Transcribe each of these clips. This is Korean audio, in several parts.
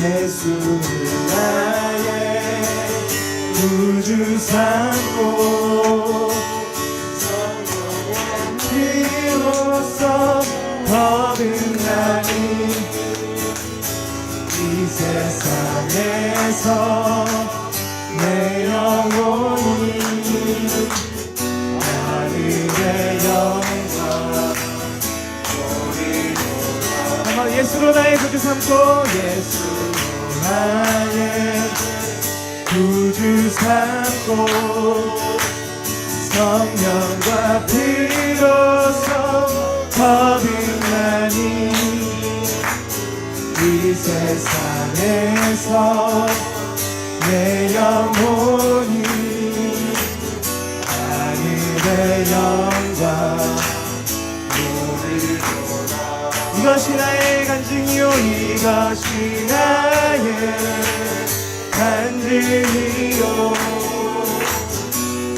예수는 나의 구주 삼고 비로소 거듭나니 이 세상에서 내 영혼이 하늘의 영광 보리로다. 예수로 나의 구주 삼고 예수로 나의 구주 삼고 성령과 피로써 거듭나니 이 세상에서 내 영혼이 하늘의 영광 누리도다. 이것이 나의 간증이요 이것이 나의 간증이요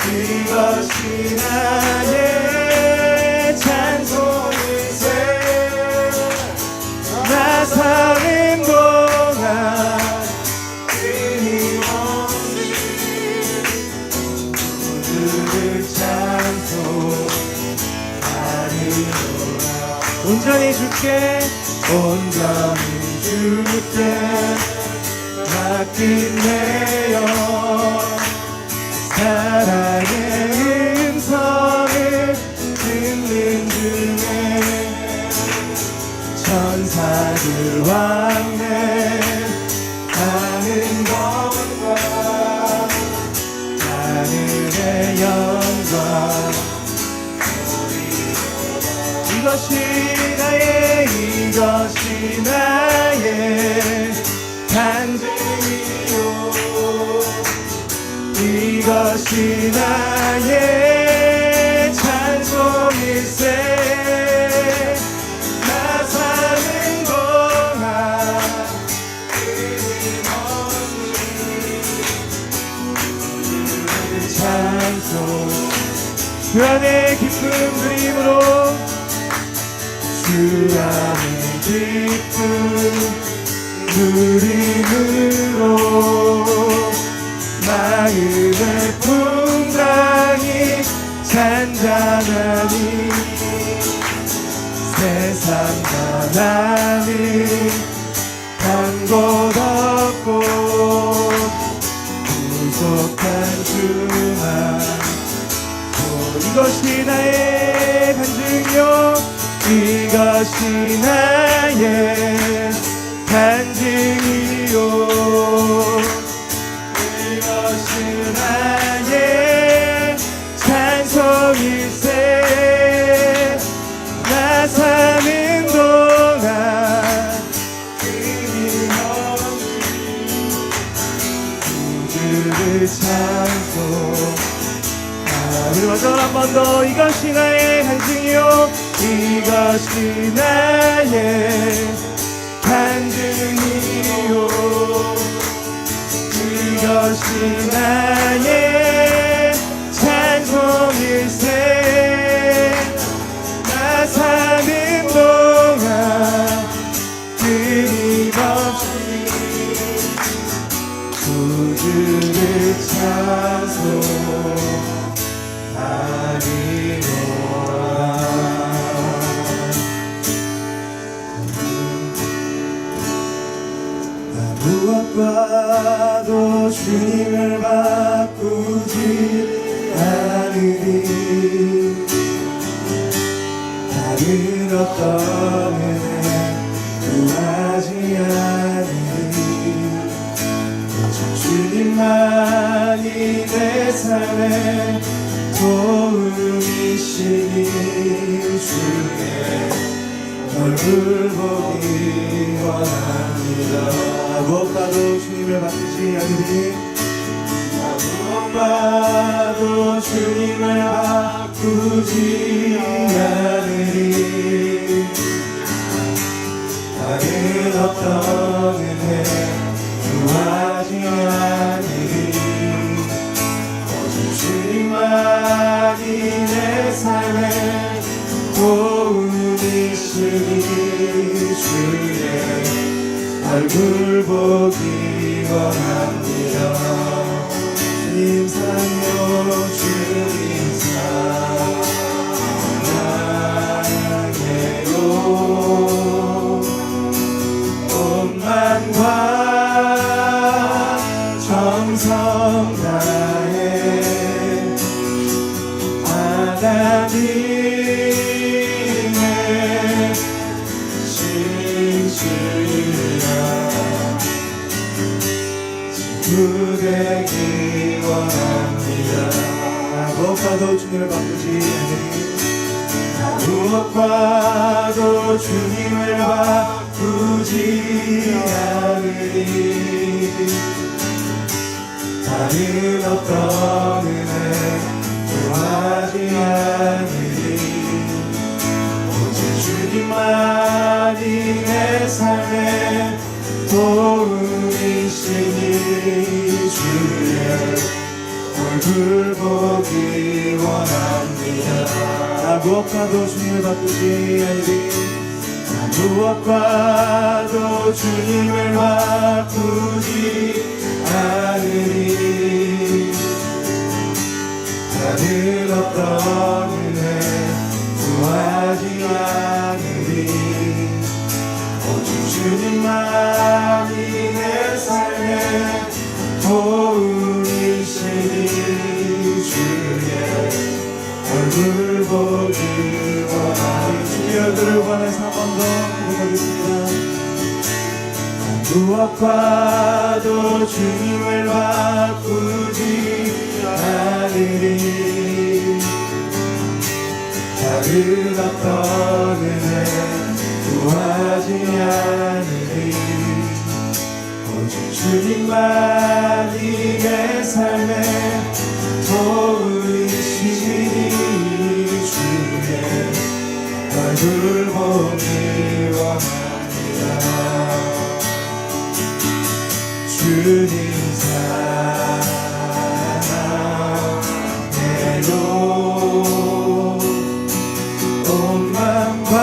이것이 나의 찬송일세. 나 사는 동안 끊임없이 주를 찬송하리로라. 온전히 주께 맡긴 내요 사랑의 음성을 듣는 중에 천사들 왕래 하는 것과 하늘의 영광 이것이 나의 간증이요 이것이 나의 찬송일세. 나 사는 동안 끊임없이 주를 찬송 그 안에 기쁜 그림으로 주 안에 기쁜 그림으로 마음의 풍랑이 잔잔하니 세상 바람이 간 곳 없고 구속한 주만 이것이 나의 간증이요 이것이 나의 간증이요 이것이 나의 찬송일세. 나 사는 동안 끊임없이 주를 찬송 우리 먼저 한 번 더 이것이 나의 간증이요 이것이 나의 간증이요 이것이 나의 찬송일세. 나 사는 동안 끊임없이 구주를 찬송하리로라. 무엇과도 주님을 바꾸지 않으리 다른 어떤 은혜 구하지 않으리 오직 주님만이 내 삶의 도움이시니 주의 얼굴 보기 원합니다. 무엇과도 주님을 바꾸지 않으리 무엇과도 주님을 바꾸지 않으리 다른 어떤 은혜 구하지 않으리 오직 주님만이 내 삶의 도움이시니 주의 얼굴 보기 원합니다. 주님 사랑해요. 주님 사랑해요. 온 마음과 정성 다해 하나님의 신실한 친구 되기 원합니다. 무엇과도 주님을 바꾸지 않으리. 무엇과도 주님을 바꾸지 않으리. 다른 어떤 은혜 구하지 않으리. 오직 주님만이 내 삶의 도움이시니 주의 얼굴 보기 원합니다. 나 무엇과도 주님을 바꾸지 않으리. 나 무엇과도 주님을 바꾸지 않으리. 다른 어떤 은혜 구하지 않으리. 오직 주님만이 내 삶의 도움이시니 주의 얼굴 보기 원하니. 주의 얼굴을 원해서 한 번 더 고백하겠습니다. 무엇과도 주님을 바꾸지 않으리. 다른 어떤 은혜 구하지 않으리. 오직 주님만이 내 삶의 도움이시니 주의 얼굴 보기 원합니다. 주님 사랑해요. 온 마음과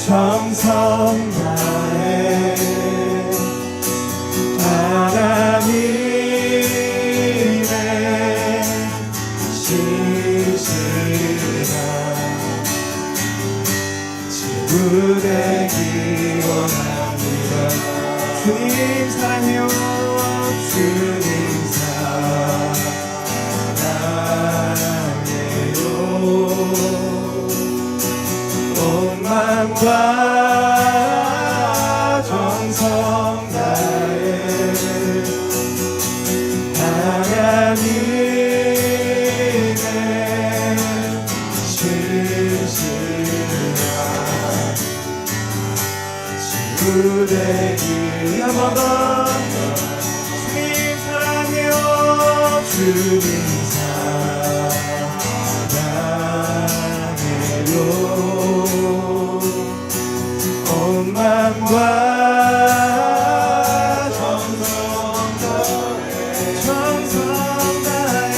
정성 다해 하나님의 신실한 친구 되기 원합니다. 주님 사랑해요. 주님 사랑해요. 온 마음과 정성 다해 하나님의 신실한 친구 되기. 한 번 더. 주님 사랑해요. 주님 사랑해요. 온 마음과 정성 다해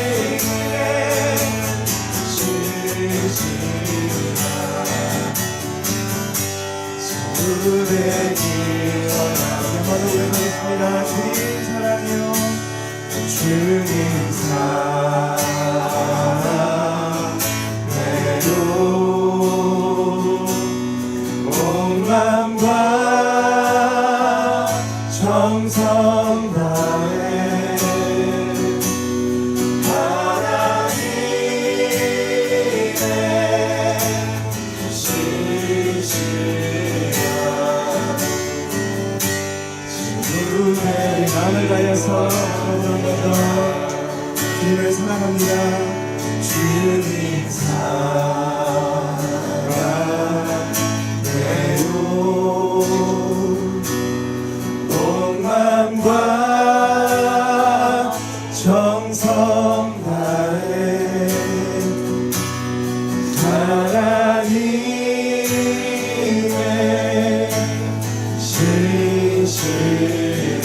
하나님의 신실한 되기 원하며 고백하겠습니다. 주님 사랑해요. 주님 사랑해요. 온 마음과 정성 다해 하나님의 신실한 친구의 마음을 다해서 주님을 사랑합니다. 주님 사랑해요. 온 마음과 정성 다해 하나님의 신실한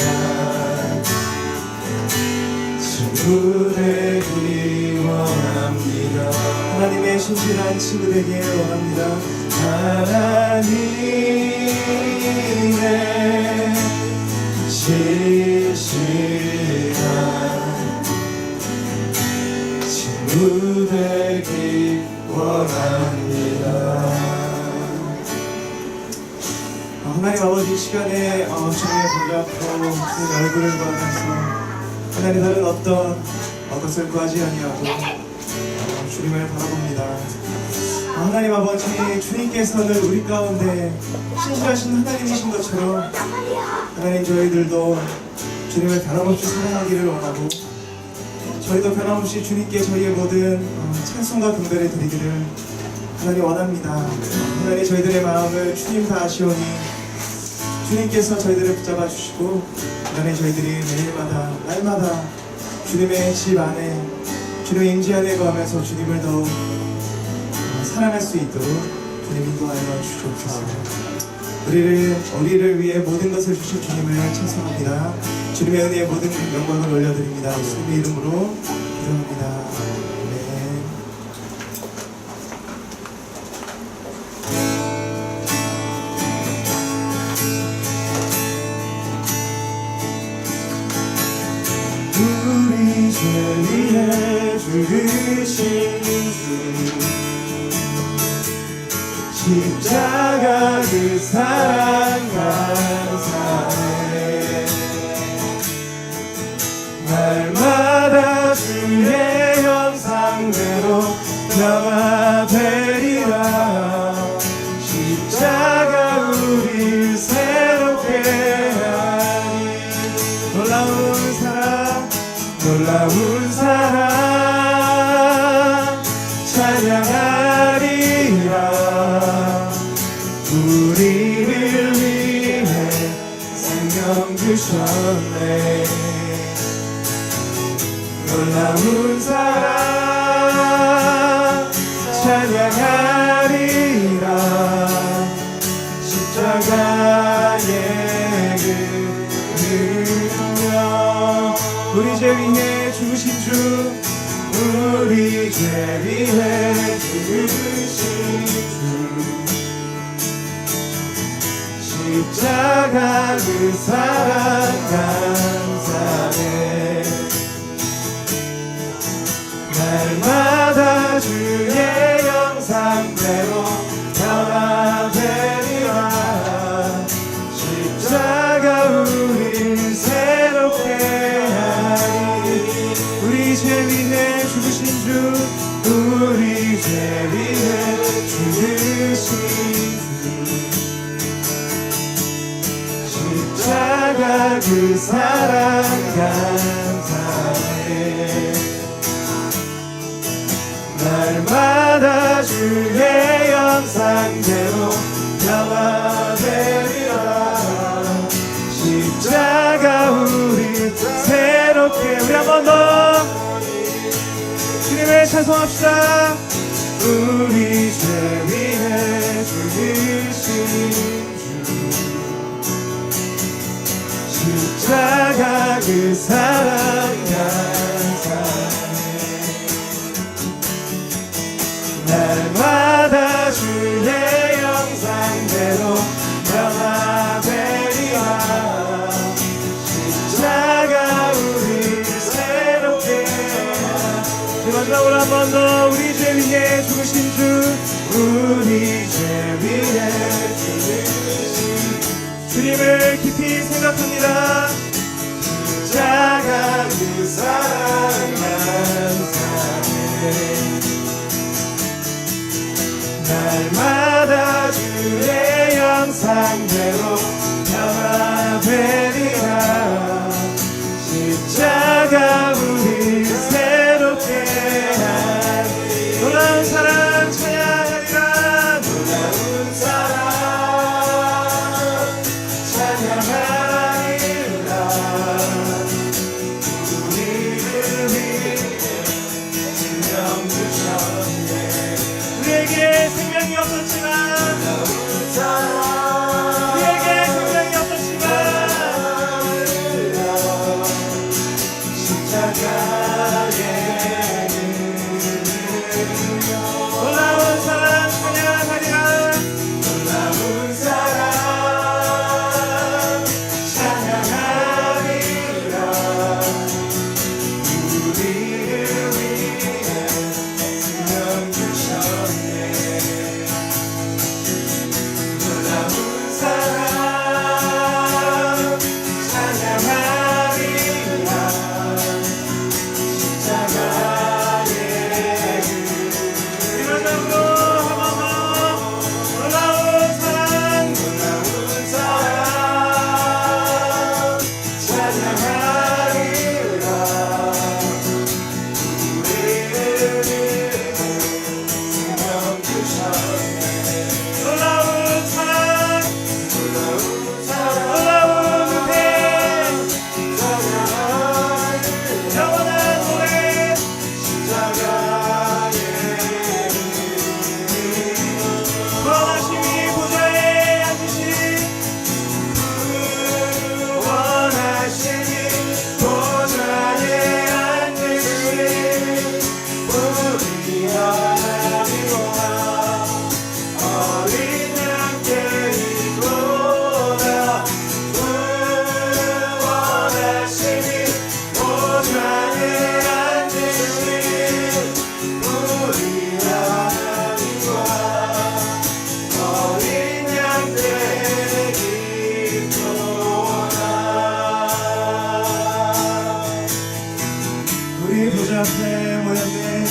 친구 되기 원합니다. 하나님의 신실한 친구 되길 원합니다. 하나님의 신실한 친구 되길 원합니다. 하나님 아버지, 이 시간에 주님의 보좌 앞으로 주님 얼굴을 구하면서 하나님 다른 어떤 것을 구하지 아니하고 주님을 바라봅니다. 하나님 아버지, 주님께서는 우리 가운데 신실하신 하나님이신 것처럼 하나님 저희들도 주님을 변함없이 사랑하기를 원하고 저희도 변함없이 주님께 저희의 모든 찬송과 경배를 드리기를 하나님 원합니다. 하나님 저희들의 마음을 주님 다 아시오니 주님께서 저희들을 붙잡아 주시고 하나님 저희들이 매일마다 날마다 주님의 집 안에 주님의 임재 안에 거하면서 주님을 더 사랑할 수 있도록 주님 인도하여 주시옵소서. 우리를 위해 모든 것을 주신 주님을 찬송합니다. 주님의 은혜에 모든 영광을 올려드립니다. 예수님의 이름으로 기도합니다. 아멘. 우리 죄 위해 죽으신 주 십자가 그 사랑 감사해. 날마다 주의 형상대로 변화되리라. 십자가 우리 새롭게 하니 놀라운 사랑 찬양하리라. 우리를 위해 생명 주셨네. 놀라운 사랑 찬양하리라. 십자가의 그 능력 우리 죄 위해 죽으신 주 우리 죄 위해 죽으신 주 십자가 그 사랑 감사해. 날마다 주의 형상대로 변화되리라. 십자가 우리 새롭게 하니 우리 죄 위해 죽으신 주 우리 죄 위해 죽으신 주 십자가 그 사랑 감사해. 날마다 주의 형상대로 변화되리라. 십자가 우리 새롭게 우리 한 번 더 주님을 찬송합시다. 우리 죄 위해 죽으신 주 십자가 그 사랑 감사해. 날마다 주의 형상대로 변화되리라. 십자가 우리 새롭게 마지막으로 한 번 더 우리 죄 위해 죽으신 주 우리 죄 위해 죽으신 주님을 깊이 생각합니다. 십자가 그 사랑 감사해. 날마다 주의 형상대로 변화되리라. 십자가 우리 새롭게 하니 놀라운 사랑 찬양하리라. 놀라운 사랑 찬양하리라. 우리를 우리 보좌 앞에 모였네.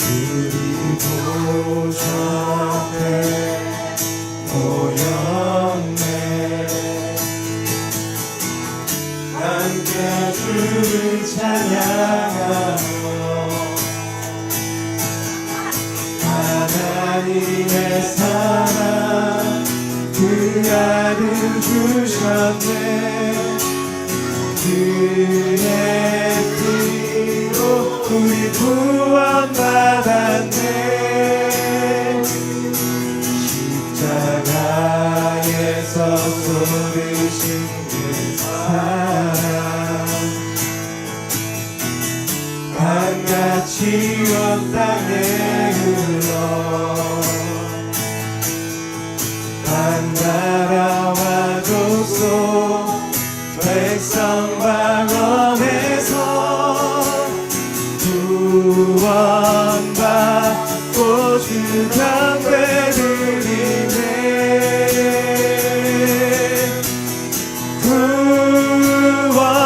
우리 보좌 앞에 모였네. 함께 주를 찬양하며 하나님의 사랑 그 아들 주셨네. 그의 피로 우리 구원받았네. 십자가에서 쏟으신 그 사랑 강같이 온 땅에 흘러 나라와 족속 백성 방언에서 구원받고 주 경배 드리네.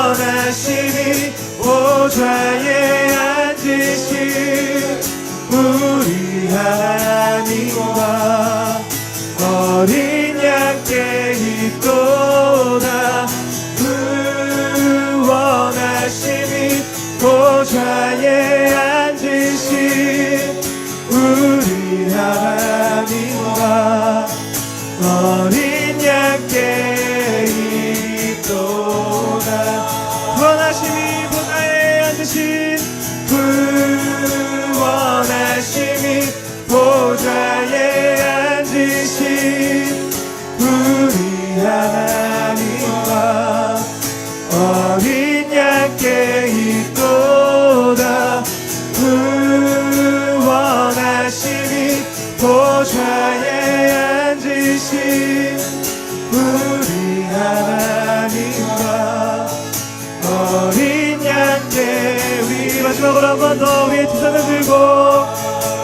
구원하시니 보좌에 앉으신 우리 하나님과 어린 양께 있도다. 구원하시니 보좌에 앉으신 우리 하나님과 어린 양께 있도다. 구원하시니 보좌에 앉으신 구원하시니 보좌에 앉으신 우리 하나님과 어린 양께 있도다. 구원하시니 보좌에 앉으신 우리 하나님과 어린 양께. 우리 마지막으로 한 번 더 위에 두 손을 들고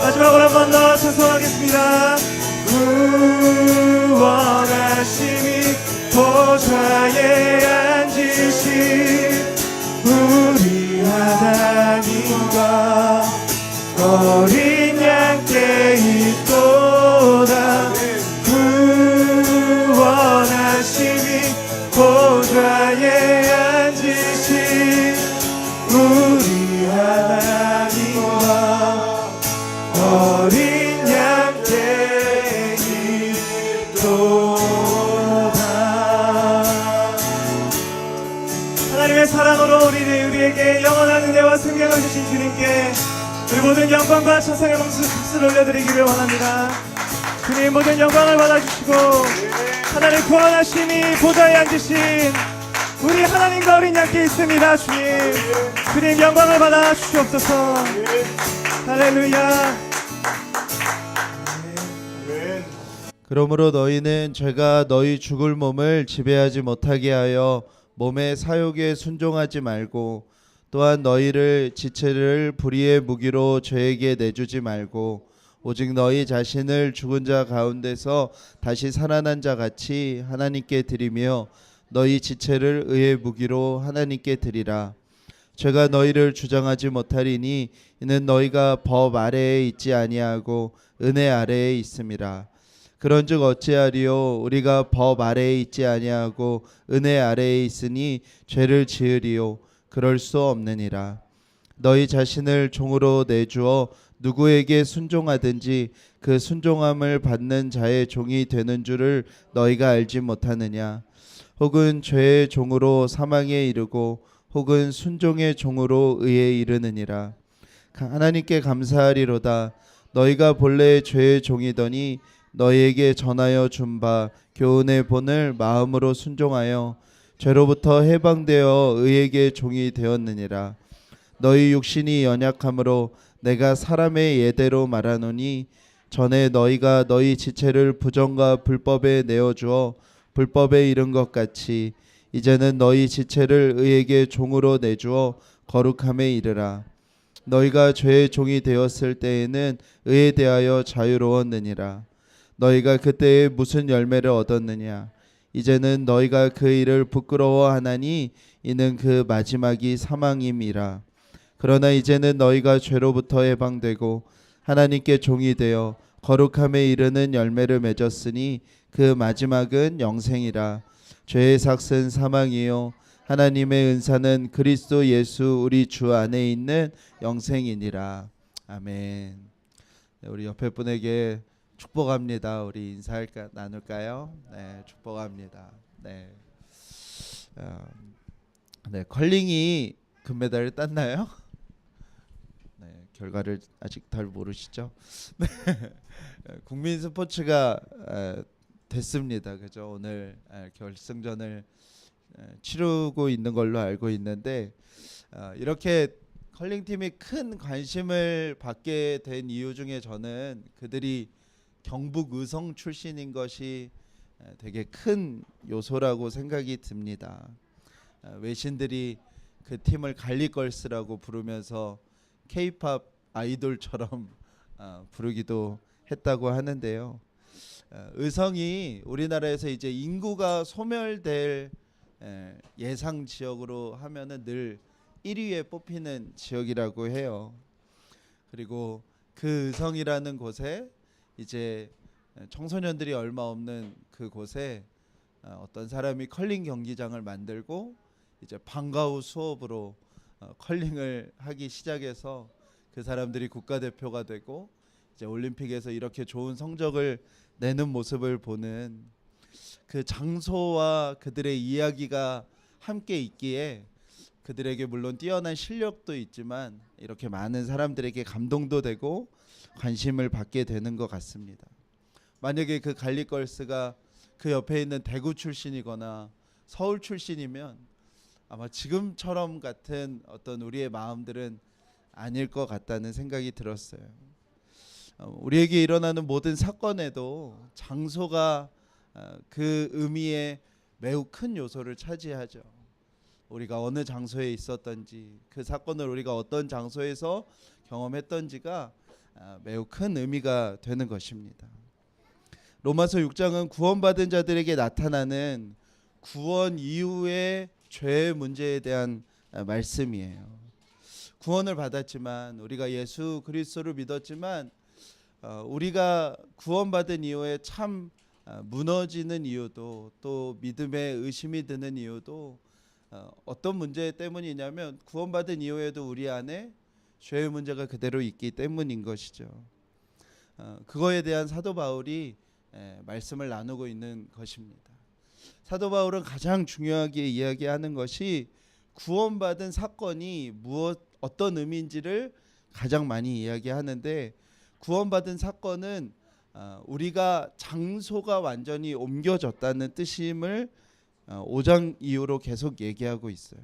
마지막으로 한 번 더 찬송하겠습니다. 구원하시니 보좌에 앉으신 우리 하나님과 어린 양께 있도다. 구원하시니 보좌에 앉으신 우리 하나님과 어린 양께 있도다. 하나님의 사랑으로 우리에게 영원한 은혜와 생명을 주신 주님께 우리 모든 영광과 찬송의 박수를 올려드리기를 원합니다. 주님 모든 영광을 받아주시고 하나님 구원하시니 보좌에 앉으신 우리 하나님과 어린 양께 있습니다. 주님 영광을 받아 주시옵소서. 할렐루야. 그러므로 너희는 죄가 너희 죽을 몸을 지배하지 못하게 하여 몸의 사욕에 순종하지 말고, 또한 너희를 지체를 불의의 무기로 죄에게 내주지 말고, 오직 너희 자신을 죽은 자 가운데서 다시 살아난 자 같이 하나님께 드리며 너희 지체를 의의 무기로 하나님께 드리라. 죄가 너희를 주장하지 못하리니 이는 너희가 법 아래에 있지 아니하고 은혜 아래에 있음이라. 그런즉 어찌하리요? 우리가 법 아래에 있지 아니하고 은혜 아래에 있으니 죄를 지으리요? 그럴 수 없느니라. 너희 자신을 종으로 내주어 누구에게 순종하든지 그 순종함을 받는 자의 종이 되는 줄을 너희가 알지 못하느냐? 혹은 죄의 종으로 사망에 이르고 혹은 순종의 종으로 의에 이르느니라. 하나님께 감사하리로다. 너희가 본래 죄의 종이더니 너희에게 전하여 준 바 교훈의 본을 마음으로 순종하여 죄로부터 해방되어 의에게 종이 되었느니라. 너희 육신이 연약함으로 내가 사람의 예대로 말하노니 전에 너희가 너희 지체를 부정과 불법에 내어주어 불법에 이른 것 같이 이제는 너희 지체를 의에게 종으로 내주어 거룩함에 이르라. 너희가 죄의 종이 되었을 때에는 의에 대하여 자유로웠느니라. 너희가 그때에 무슨 열매를 얻었느냐? 이제는 너희가 그 일을 부끄러워하나니 이는 그 마지막이 사망임이라. 그러나 이제는 너희가 죄로부터 해방되고 하나님께 종이 되어 거룩함에 이르는 열매를 맺었으니 그 마지막은 영생이라. 죄의 삭은 사망이요 하나님의 은사는 그리스도 예수 우리 주 안에 있는 영생이니라. 아멘. 네, 우리 옆에 분에게 축복합니다. 우리 인사할까 나눌까요? 네, 축복합니다. 네. 네, 컬링이 금메달을 땄나요? 네, 결과를 아직 잘 모르시죠? 네. 국민 스포츠가 됐습니다. 그죠? 오늘 결승전을 치르고 있는 걸로 알고 있는데 이렇게 컬링 팀이 큰 관심을 받게 된 이유 중에 저는 그들이 경북 의성 출신인 것이 되게 큰 요소라고 생각이 듭니다. 외신들이 그 팀을 갈리걸스라고 부르면서 K-팝 아이돌처럼 부르기도 했다고 하는데요. 의성이 우리나라에서 이제 인구가 소멸될 예상 지역으로 하면은 늘 1위에 뽑히는 지역이라고 해요. 그리고 그 의성이라는 곳에 이제 청소년들이 얼마 없는 그 곳에 어떤 사람이 컬링 경기장을 만들고 이제 방과 후 수업으로 컬링을 하기 시작해서 그 사람들이 국가대표가 되고 이제 올림픽에서 이렇게 좋은 성적을 내는 모습을 보는 그 장소와 그들의 이야기가 함께 있기에 그들에게 물론 뛰어난 실력도 있지만 이렇게 많은 사람들에게 감동도 되고 관심을 받게 되는 것 같습니다. 만약에 그 갈리걸스가 그 옆에 있는 대구 출신이거나 서울 출신이면 아마 지금처럼 같은 어떤 우리의 마음들은 아닐 것 같다는 생각이 들었어요. 우리에게 일어나는 모든 사건에도 장소가 그 의미에 매우 큰 요소를 차지하죠. 우리가 어느 장소에 있었던지 그 사건을 우리가 어떤 장소에서 경험했던지가 매우 큰 의미가 되는 것입니다. 로마서 6장은 구원받은 자들에게 나타나는 구원 이후의 죄의 문제에 대한 말씀이에요. 구원을 받았지만 우리가 예수 그리스도를 믿었지만 우리가 구원받은 이후에 참 무너지는 이유도 또 믿음에 의심이 드는 이유도 어떤 문제 때문이냐면 구원받은 이후에도 우리 안에 죄의 문제가 그대로 있기 때문인 것이죠. 그거에 대한 사도 바울이 말씀을 나누고 있는 것입니다. 사도 바울은 가장 중요하게 이야기하는 것이 구원받은 사건이 어떤 의미인지를 가장 많이 이야기하는데 구원받은 사건은 우리가 장소가 완전히 옮겨졌다는 뜻임을 5장 이후로 계속 얘기하고 있어요.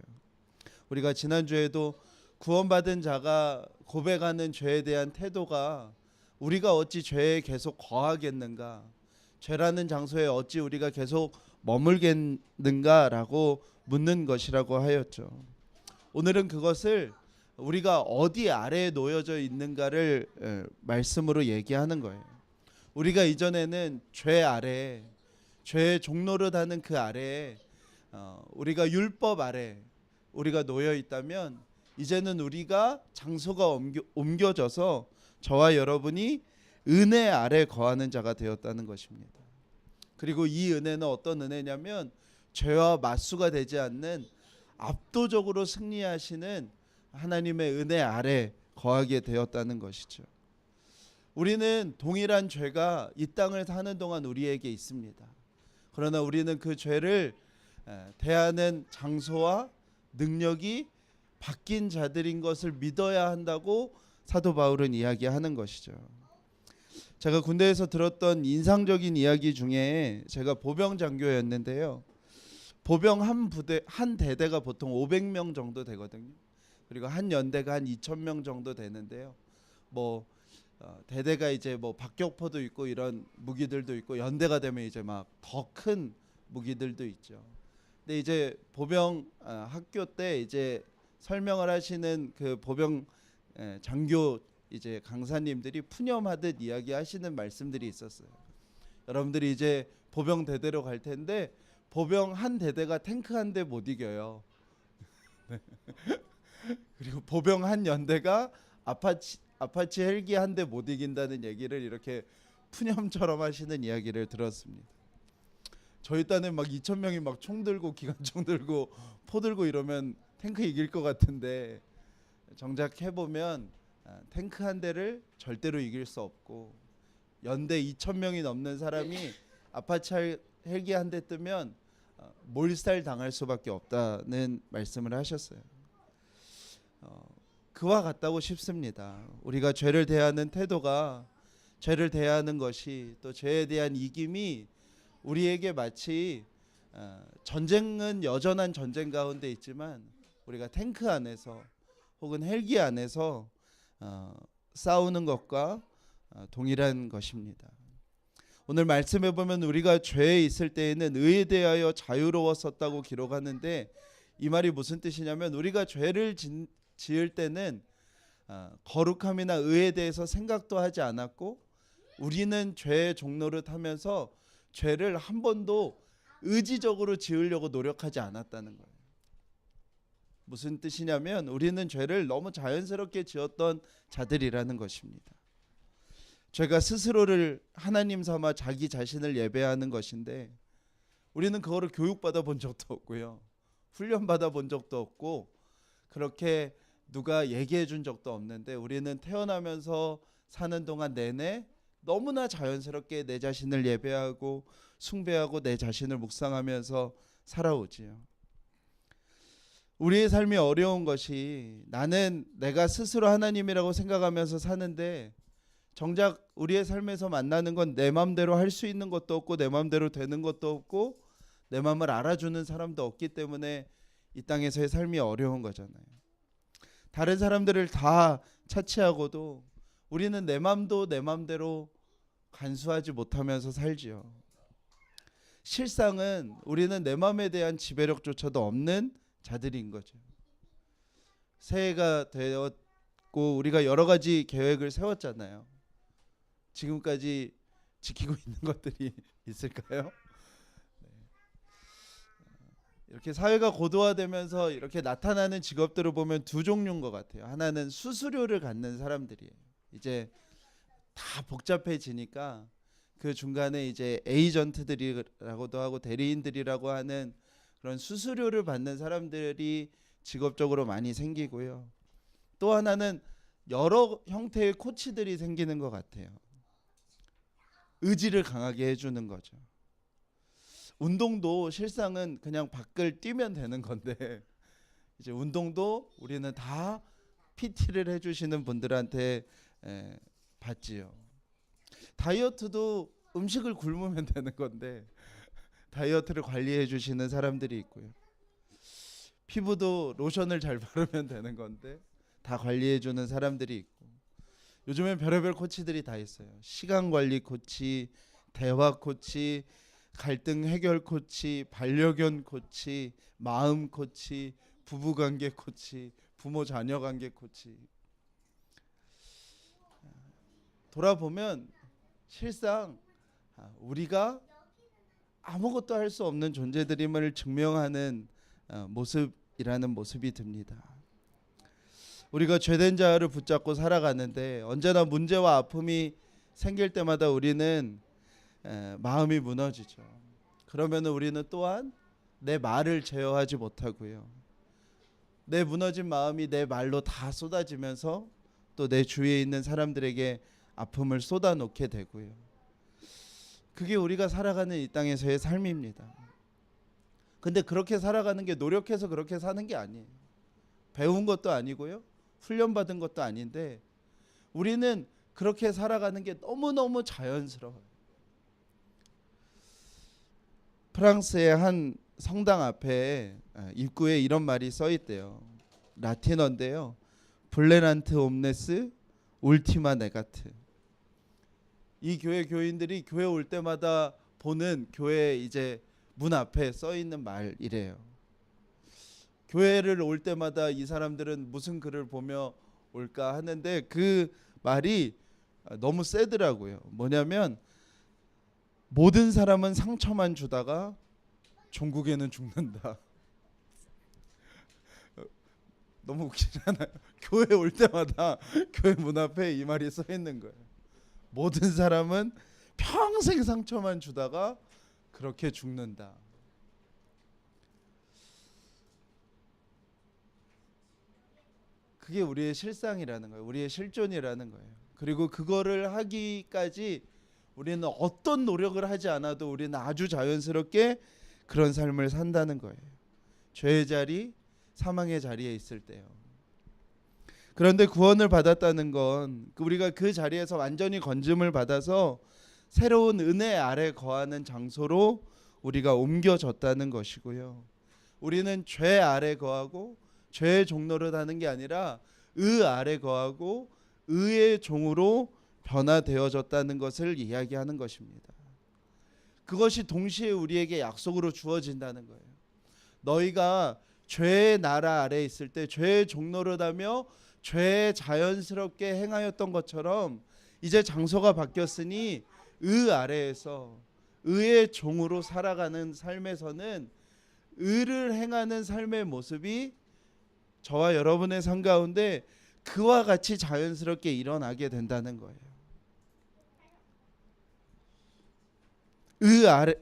우리가 지난주에도 구원받은 자가 고백하는 죄에 대한 태도가 우리가 어찌 죄에 계속 거하겠는가, 죄라는 장소에 어찌 우리가 계속 머물겠는가라고 묻는 것이라고 하였죠. 오늘은 그것을 우리가 어디 아래에 놓여져 있는가를 말씀으로 얘기하는 거예요. 우리가 이전에는 죄 아래, 죄의 종노릇하는 그 아래에 우리가 율법 아래 우리가 놓여 있다면 이제는 우리가 장소가 옮겨져서 저와 여러분이 은혜 아래 거하는 자가 되었다는 것입니다. 그리고 이 은혜는 어떤 은혜냐면 죄와 맞수가 되지 않는 압도적으로 승리하시는 하나님의 은혜 아래 거하게 되었다는 것이죠. 우리는 동일한 죄가 이 땅을 사는 동안 우리에게 있습니다. 그러나 우리는 그 죄를 대하는 장소와 능력이 바뀐 자들인 것을 믿어야 한다고 사도 바울은 이야기하는 것이죠. 제가 군대에서 들었던 인상적인 이야기 중에 제가 보병 장교였는데요. 보병 한 대대가 보통 500명 정도 되거든요. 그리고 한 연대가 한 2,000명 정도 되는데요. 대대가 이제 박격포도 있고 이런 무기들도 있고 연대가 되면 이제 막 더 큰 무기들도 있죠. 근데 이제 보병 학교 때 이제 설명을 하시는 그 보병 장교 이제 강사님들이 푸념하듯 이야기하시는 말씀들이 있었어요. 여러분들이 이제 보병 대대로 갈 텐데 보병 한 대대가 탱크 한 대 못 이겨요. 그리고 보병 한 연대가 아파치 헬기 한 대 못 이긴다는 얘기를 이렇게 푸념처럼 하시는 이야기를 들었습니다. 저희 딴엔 막 2,000명이 막 총 들고 기관총 들고 포 들고 이러면 탱크 이길 것 같은데 정작 해보면 탱크 한 대를 절대로 이길 수 없고 연대 2,000명이 넘는 사람이 아파치 헬기 한 대 뜨면 몰살 당할 수밖에 없다는 말씀을 하셨어요. 그와 같다고 싶습니다. 우리가 죄를 대하는 태도가, 죄를 대하는 것이, 또 죄에 대한 이김이 우리에게 마치 전쟁은 여전한 전쟁 가운데 있지만 우리가 탱크 안에서 혹은 헬기 안에서 싸우는 것과 동일한 것입니다. 오늘 말씀해 보면 우리가 죄에 있을 때에는 의에 대하여 자유로웠었다고 기록하는데 이 말이 무슨 뜻이냐면 우리가 죄를 지을 때는 거룩함이나 의에 대해서 생각도 하지 않았고 우리는 죄의 종로를 타면서 죄를 한 번도 의지적으로 지으려고 노력하지 않았다는 거예요. 무슨 뜻이냐면 우리는 죄를 너무 자연스럽게 지었던 자들이라는 것입니다. 죄가 스스로를 하나님 삼아 자기 자신을 예배하는 것인데 우리는 그거를 교육받아 본 적도 없고요. 훈련받아 본 적도 없고 그렇게 누가 얘기해 준 적도 없는데 우리는 태어나면서 사는 동안 내내 너무나 자연스럽게 내 자신을 예배하고 숭배하고 내 자신을 묵상하면서 살아오지요. 우리의 삶이 어려운 것이 나는 내가 스스로 하나님이라고 생각하면서 사는데 정작 우리의 삶에서 만나는 건 내 마음대로 할 수 있는 것도 없고 내 마음대로 되는 것도 없고 내 마음을 알아주는 사람도 없기 때문에 이 땅에서의 삶이 어려운 거잖아요. 다른 사람들을 다 차치하고도 우리는 내 마음도 내 마음대로 간수하지 못하면서 살지요. 실상은 우리는 내 마음에 대한 지배력조차도 없는 자들인 거죠. 새해가 되었고 우리가 여러 가지 계획을 세웠잖아요. 지금까지 지키고 있는 것들이 있을까요? 네. 이렇게 사회가 고도화되면서 이렇게 나타나는 직업들을 보면 두 종류인 것 같아요. 하나는 수수료를 갖는 사람들이에요. 이제 다 복잡해지니까 그 중간에 이제 에이전트들이라고도 하고 대리인들이라고 하는 그런 수수료를 받는 사람들이 직업적으로 많이 생기고요. 또 하나는 여러 형태의 코치들이 생기는 것 같아요. 의지를 강하게 해주는 거죠. 운동도 실상은 그냥 밖을 뛰면 되는 건데 이제 운동도 우리는 다 PT를 해주시는 분들한테 받지요. 다이어트도 음식을 굶으면 되는 건데 다이어트를 관리해 주시는 사람들이 있고요. 피부도 로션을 잘 바르면 되는 건데 다 관리해 주는 사람들이 있고 요즘엔 별의별 코치들이 다 있어요. 시간 관리 코치, 대화 코치, 갈등 해결 코치, 반려견 코치, 마음 코치, 부부관계 코치, 부모 자녀 관계 코치. 돌아보면 실상 우리가 아무것도 할 수 없는 존재들임을 증명하는 모습이라는 모습이 듭니다. 우리가 죄된 자를 붙잡고 살아가는데 언제나 문제와 아픔이 생길 때마다 우리는 마음이 무너지죠. 그러면 우리는 또한 내 말을 제어하지 못하고요. 내 무너진 마음이 내 말로 다 쏟아지면서 또 내 주위에 있는 사람들에게 아픔을 쏟아놓게 되고요. 그게 우리가 살아가는 이 땅에서의 삶입니다. 근데 그렇게 살아가는 게 노력해서 그렇게 사는 게 아니에요. 배운 것도 아니고요. 훈련받은 것도 아닌데 우리는 그렇게 살아가는 게 너무너무 자연스러워요. 프랑스의 한 성당 앞에 입구에 이런 말이 써 있대요. 라틴어인데요. 블레난트 옴네스 울티마 네가트. 이 교회 교인들이 교회 올 때마다 보는 교회 이제 문 앞에 써 있는 말이래요. 교회를 올 때마다 이 사람들은 무슨 글을 보며 올까 하는데 그 말이 너무 세더라고요. 뭐냐면 모든 사람은 상처만 주다가 종국에는 죽는다. 너무 웃기잖아요. 교회 올 때마다 교회 문 앞에 이 말이 써 있는 거예요. 모든 사람은 평생 상처만 주다가 그렇게 죽는다. 그게 우리의 실상이라는 거예요. 우리의 실존이라는 거예요. 그리고 그거를 하기까지 우리는 어떤 노력을 하지 않아도 우리는 아주 자연스럽게 그런 삶을 산다는 거예요. 죄의 자리, 사망의 자리에 있을 때요. 그런데 구원을 받았다는 건 우리가 그 자리에서 완전히 건짐을 받아서 새로운 은혜 아래 거하는 장소로 우리가 옮겨졌다는 것이고요. 우리는 죄 아래 거하고 죄의 종노릇 하는 게 아니라 의 아래 거하고 의의 종으로 변화되어졌다는 것을 이야기하는 것입니다. 그것이 동시에 우리에게 약속으로 주어진다는 거예요. 너희가 죄의 나라 아래 있을 때 죄의 종노릇하며 죄에 자연스럽게 행하였던 것처럼 이제 장소가 바뀌었으니 의 아래에서 의의 종으로 살아가는 삶에서는 의를 행하는 삶의 모습이 저와 여러분의 삶 가운데 그와 같이 자연스럽게 일어나게 된다는 거예요.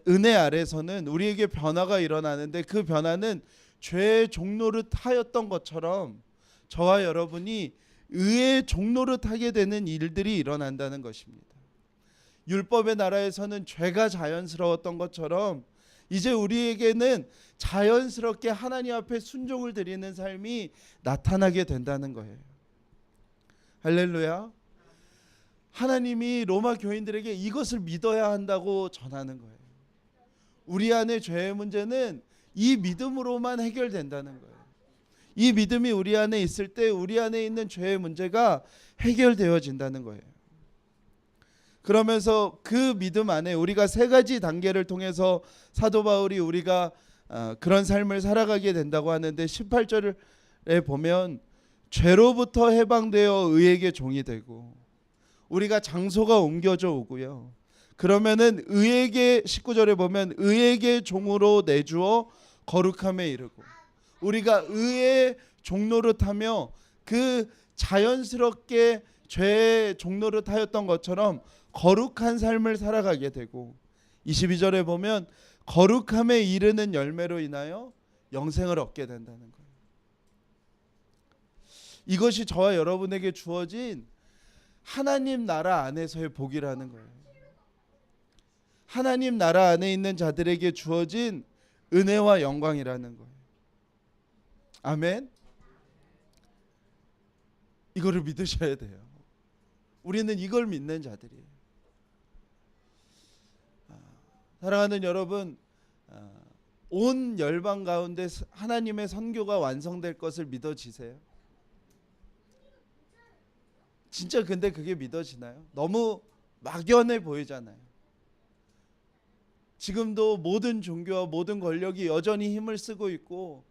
은혜 아래서는 우리에게 변화가 일어나는데 그 변화는 죄의 종노릇 하였던 것처럼 저와 여러분이 의의 종노릇 하게 되는 일들이 일어난다는 것입니다. 율법의 나라에서는 죄가 자연스러웠던 것처럼 이제 우리에게는 자연스럽게 하나님 앞에 순종을 드리는 삶이 나타나게 된다는 거예요. 할렐루야. 하나님이 로마 교인들에게 이것을 믿어야 한다고 전하는 거예요. 우리 안의 죄의 문제는 이 믿음으로만 해결된다는 거예요. 이 믿음이 우리 안에 있을 때 우리 안에 있는 죄의 문제가 해결되어진다는 거예요. 그러면서 그 믿음 안에 우리가 세 가지 단계를 통해서 사도 바울이 우리가 그런 삶을 살아가게 된다고 하는데 18절에 보면 죄로부터 해방되어 의에게 종이 되고 우리가 장소가 옮겨져 오고요. 그러면은 의에게 19절에 보면 의에게 종으로 내주어 거룩함에 이르고 우리가 의의 종노릇하며 그 자연스럽게 죄의 종노릇하였던 것처럼 거룩한 삶을 살아가게 되고 22절에 보면 거룩함에 이르는 열매로 인하여 영생을 얻게 된다는 거예요. 이것이 저와 여러분에게 주어진 하나님 나라 안에서의 복이라는 거예요. 하나님 나라 안에 있는 자들에게 주어진 은혜와 영광이라는 거예요. 아멘. 이거를 믿으셔야 돼요. 우리는 이걸 믿는 자들이에요. 사랑하는 여러분, 온 열방 가운데 하나님의 선교가 완성될 것을 믿어지세요? 진짜 근데 그게 믿어지나요? 너무 막연해 보이잖아요. 지금도 모든 종교와 모든 권력이 여전히 힘을 쓰고 있고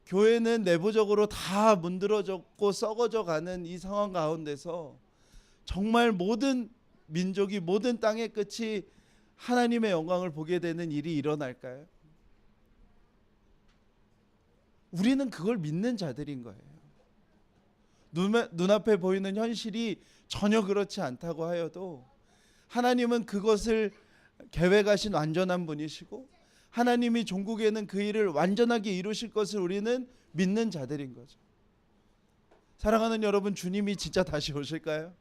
교회는 내부적으로 다 문드러졌고 썩어져 가는 이 상황 가운데서 정말 모든 민족이 모든 땅의 끝이 하나님의 영광을 보게 되는 일이 일어날까요? 우리는 그걸 믿는 자들인 거예요. 눈앞에 보이는 현실이 전혀 그렇지 않다고 하여도 하나님은 그것을 계획하신 완전한 분이시고 하나님이 종국에는 그 일을 완전하게 이루실 것을 우리는 믿는 자들인 거죠. 사랑하는 여러분, 주님이 진짜 다시 오실까요?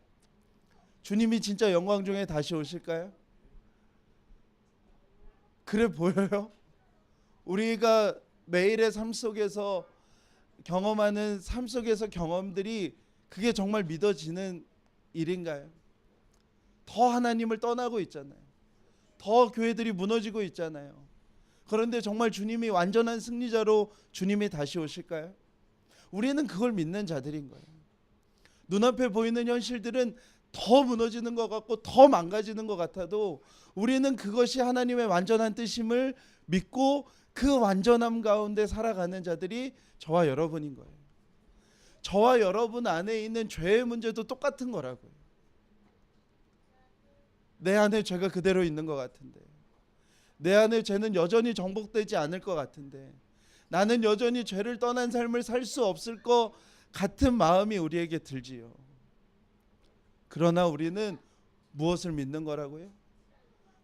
주님이 진짜 영광 중에 다시 오실까요? 그래 보여요? 우리가 매일의 삶 속에서 경험하는 삶 속에서 경험들이 그게 정말 믿어지는 일인가요? 더 하나님을 떠나고 있잖아요. 더 교회들이 무너지고 있잖아요. 그런데 정말 주님이 완전한 승리자로 주님이 다시 오실까요? 우리는 그걸 믿는 자들인 거예요. 눈앞에 보이는 현실들은 더 무너지는 것 같고 더 망가지는 것 같아도 우리는 그것이 하나님의 완전한 뜻임을 믿고 그 완전함 가운데 살아가는 자들이 저와 여러분인 거예요. 저와 여러분 안에 있는 죄의 문제도 똑같은 거라고요. 내 안에 죄가 그대로 있는 것 같은데, 내 안에 죄는 여전히 정복되지 않을 것 같은데, 나는 여전히 죄를 떠난 삶을 살 수 없을 것 같은 마음이 우리에게 들지요. 그러나 우리는 무엇을 믿는 거라고요?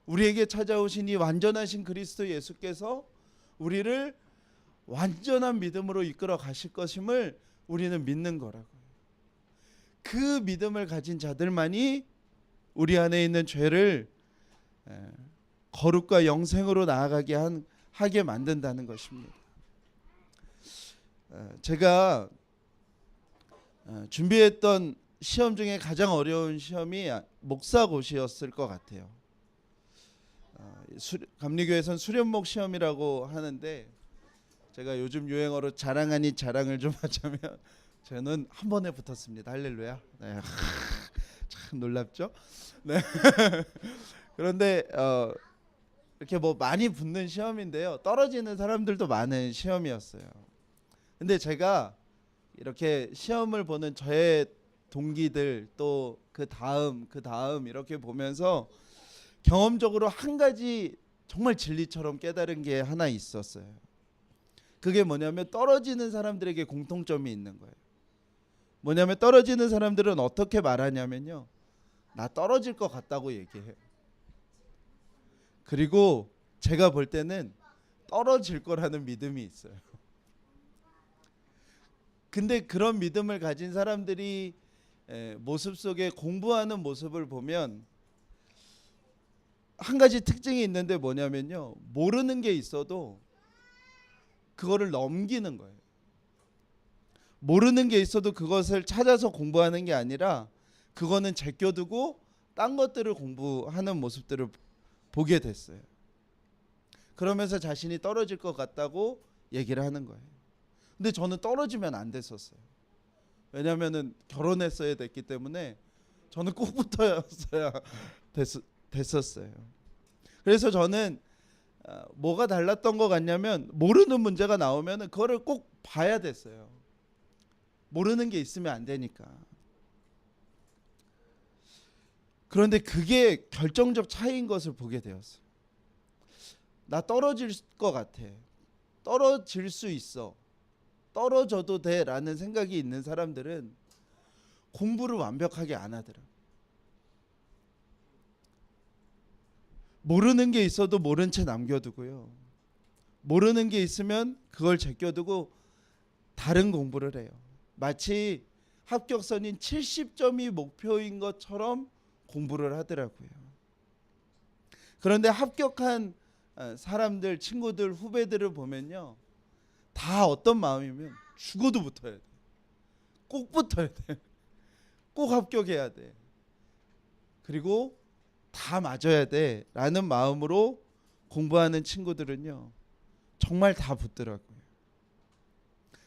우리에게 찾아오신 이 완전하신 그리스도 예수께서 우리를 완전한 믿음으로 이끌어 가실 것임을 우리는 믿는 거라고요. 그 믿음을 가진 자들만이 우리 안에 있는 죄를 거룩과 영생으로 나아가게 하게 만든다는 것입니다. 제가 준비했던 시험 중에 가장 어려운 시험이 목사고시였을 것 같아요. 감리교에선 수련목 시험이라고 하는데, 제가 요즘 유행어로 자랑 아닌 자랑을 좀 하자면 저는 한 번에 붙었습니다. 할렐루야. 네. 참 놀랍죠? 네. 그런데 이렇게 뭐 많이 붙는 시험인데요, 떨어지는 사람들도 많은 시험이었어요. 근데 제가 이렇게 시험을 보는 저의 동기들, 또 그 다음 이렇게 보면서 경험적으로 한 가지 정말 진리처럼 깨달은 게 하나 있었어요. 그게 뭐냐면 떨어지는 사람들에게 공통점이 있는 거예요. 뭐냐면 떨어지는 사람들은 어떻게 말하냐면요, 나 떨어질 것 같다고 얘기해요. 그리고 제가 볼 때는 떨어질 거라는 믿음이 있어요. 근데 그런 믿음을 가진 사람들이 모습 속에 공부하는 모습을 보면 한 가지 특징이 있는데 뭐냐면요, 모르는 게 있어도 그거를 넘기는 거예요. 모르는 게 있어도 그것을 찾아서 공부하는 게 아니라 그거는 제껴두고 딴 것들을 공부하는 모습들을 보게 됐어요. 그러면서 자신이 떨어질 것 같다고 얘기를 하는 거예요. 근데 저는 떨어지면 안 됐었어요. 왜냐하면 결혼했어야 됐기 때문에 저는 꼭 붙어야 됐었어요. 그래서 저는 뭐가 달랐던 것 같냐면, 모르는 문제가 나오면 그거를 꼭 봐야 됐어요. 모르는 게 있으면 안 되니까. 그런데 그게 결정적 차이인 것을 보게 되었어요. 나 떨어질 것 같아, 떨어질 수 있어, 떨어져도 돼 라는 생각이 있는 사람들은 공부를 완벽하게 안 하더라고요. 모르는 게 있어도 모른 채 남겨두고요, 모르는 게 있으면 그걸 제껴두고 다른 공부를 해요. 마치 합격선인 70점이 목표인 것처럼 공부를 하더라고요. 그런데 합격한 사람들, 친구들, 후배들을 보면요, 다 어떤 마음이면 죽어도 붙어야 돼. 꼭 붙어야 돼. 꼭 합격해야 돼. 그리고 다 맞아야 돼 라는 마음으로 공부하는 친구들은요, 정말 다 붙더라고요.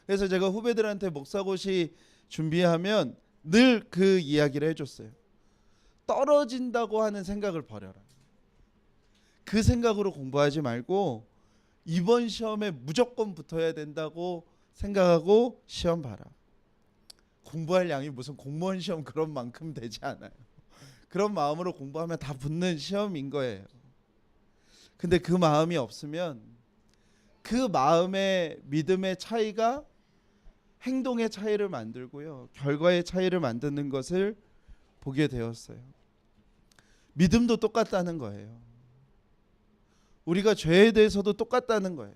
그래서 제가 후배들한테 목사고시 준비하면 늘 그 이야기를 해줬어요. 떨어진다고 하는 생각을 버려라. 그 생각으로 공부하지 말고 이번 시험에 무조건 붙어야 된다고 생각하고 시험 봐라. 공부할 양이 무슨 공무원 시험 그런 만큼 되지 않아요. 그런 마음으로 공부하면 다 붙는 시험인 거예요. 근데 그 마음이 없으면 그 마음의 믿음의 차이가 행동의 차이를 만들고요, 결과의 차이를 만드는 것을 보게 되었어요. 믿음도 똑같다는 거예요. 우리가 죄에 대해서도 똑같다는 거예요.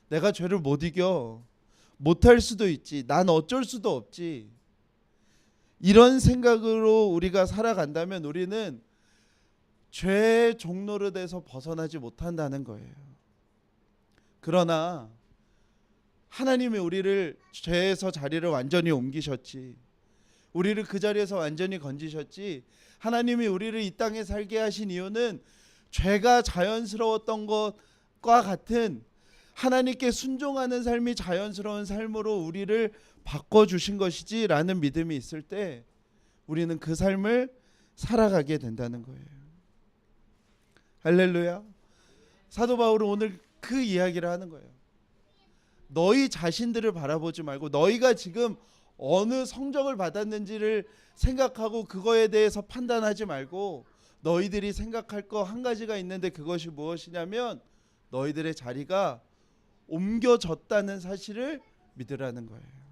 내가 죄를 못 이겨, 못할 수도 있지, 난 어쩔 수도 없지, 이런 생각으로 우리가 살아간다면 우리는 죄의 종노릇에서 벗어나지 못한다는 거예요. 그러나 하나님이 우리를 죄에서 자리를 완전히 옮기셨지, 우리를 그 자리에서 완전히 건지셨지, 하나님이 우리를 이 땅에 살게 하신 이유는 죄가 자연스러웠던 것과 같은 하나님께 순종하는 삶이 자연스러운 삶으로 우리를 바꿔주신 것이지 라는 믿음이 있을 때 우리는 그 삶을 살아가게 된다는 거예요. 할렐루야. 사도 바울은 오늘 그 이야기를 하는 거예요. 너희 자신들을 바라보지 말고 너희가 지금 어느 성적을 받았는지를 생각하고 그거에 대해서 판단하지 말고 너희들이 생각할 거 한 가지가 있는데, 그것이 무엇이냐면 너희들의 자리가 옮겨졌다는 사실을 믿으라는 거예요.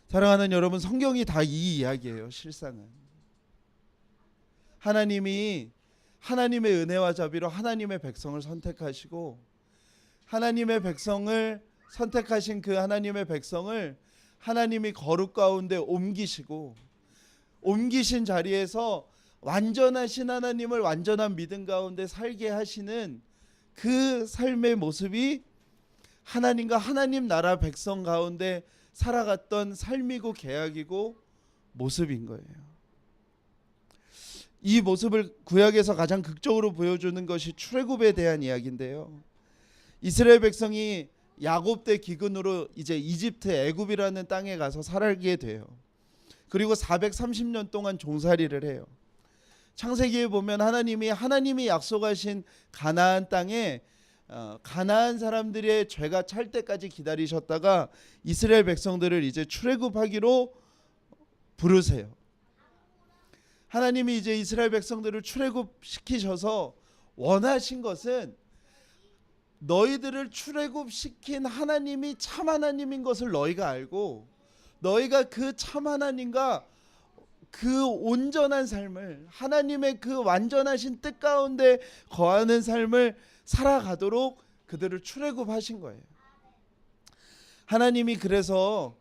사랑하는 여러분, 성경이 다 이 이야기예요. 실상은 하나님이 하나님의 은혜와 자비로 하나님의 백성을 선택하시고, 하나님의 백성을 선택하신 그 하나님의 백성을 하나님이 거룩 가운데 옮기시고, 옮기신 자리에서 완전하신 하나님을 완전한 믿음 가운데 살게 하시는 그 삶의 모습이 하나님과 하나님 나라 백성 가운데 살아갔던 삶이고 계약이고 모습인 거예요. 이 모습을 구약에서 가장 극적으로 보여주는 것이 출애굽에 대한 이야기인데요. 이스라엘 백성이 야곱 때 기근으로 이제 이집트 애굽이라는 땅에 가서 살게 돼요. 그리고 430년 동안 종살이를 해요. 창세기에 보면 하나님이 약속하신 가나안 땅에 가나안 사람들의 죄가 찰 때까지 기다리셨다가 이스라엘 백성들을 이제 출애굽하기로 부르세요. 하나님이 이제 이스라엘 백성들을 출애굽시키셔서 원하신 것은 너희들을 출애굽시킨 하나님이 참 하나님인 것을 너희가 알고, 너희가 그 참 하나님과 그 온전한 삶을, 하나님의 그 완전하신 뜻 가운데 거하는 삶을 살아가도록 그들을 출애굽하신 거예요. 하나님이 그래서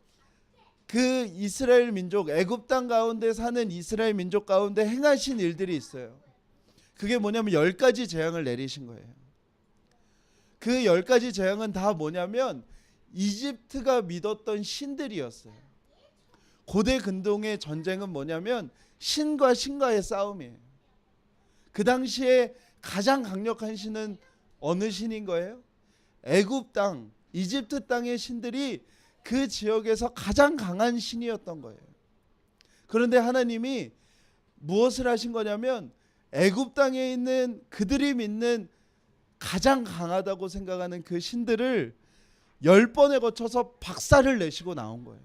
그 이스라엘 민족, 애굽 땅 가운데 사는 이스라엘 민족 가운데 행하신 일들이 있어요. 그게 뭐냐면 10가지 재앙을 내리신 거예요. 그 10가지 재앙은 다 뭐냐면 이집트가 믿었던 신들이었어요. 고대 근동의 전쟁은 뭐냐면 신과 신과의 싸움이에요. 그 당시에 가장 강력한 신은 어느 신인 거예요? 애굽 땅, 이집트 땅의 신들이 그 지역에서 가장 강한 신이었던 거예요. 그런데 하나님이 무엇을 하신 거냐면 애굽 땅에 있는 그들이 믿는 가장 강하다고 생각하는 그 신들을 10번에 거쳐서 박살을 내시고 나온 거예요.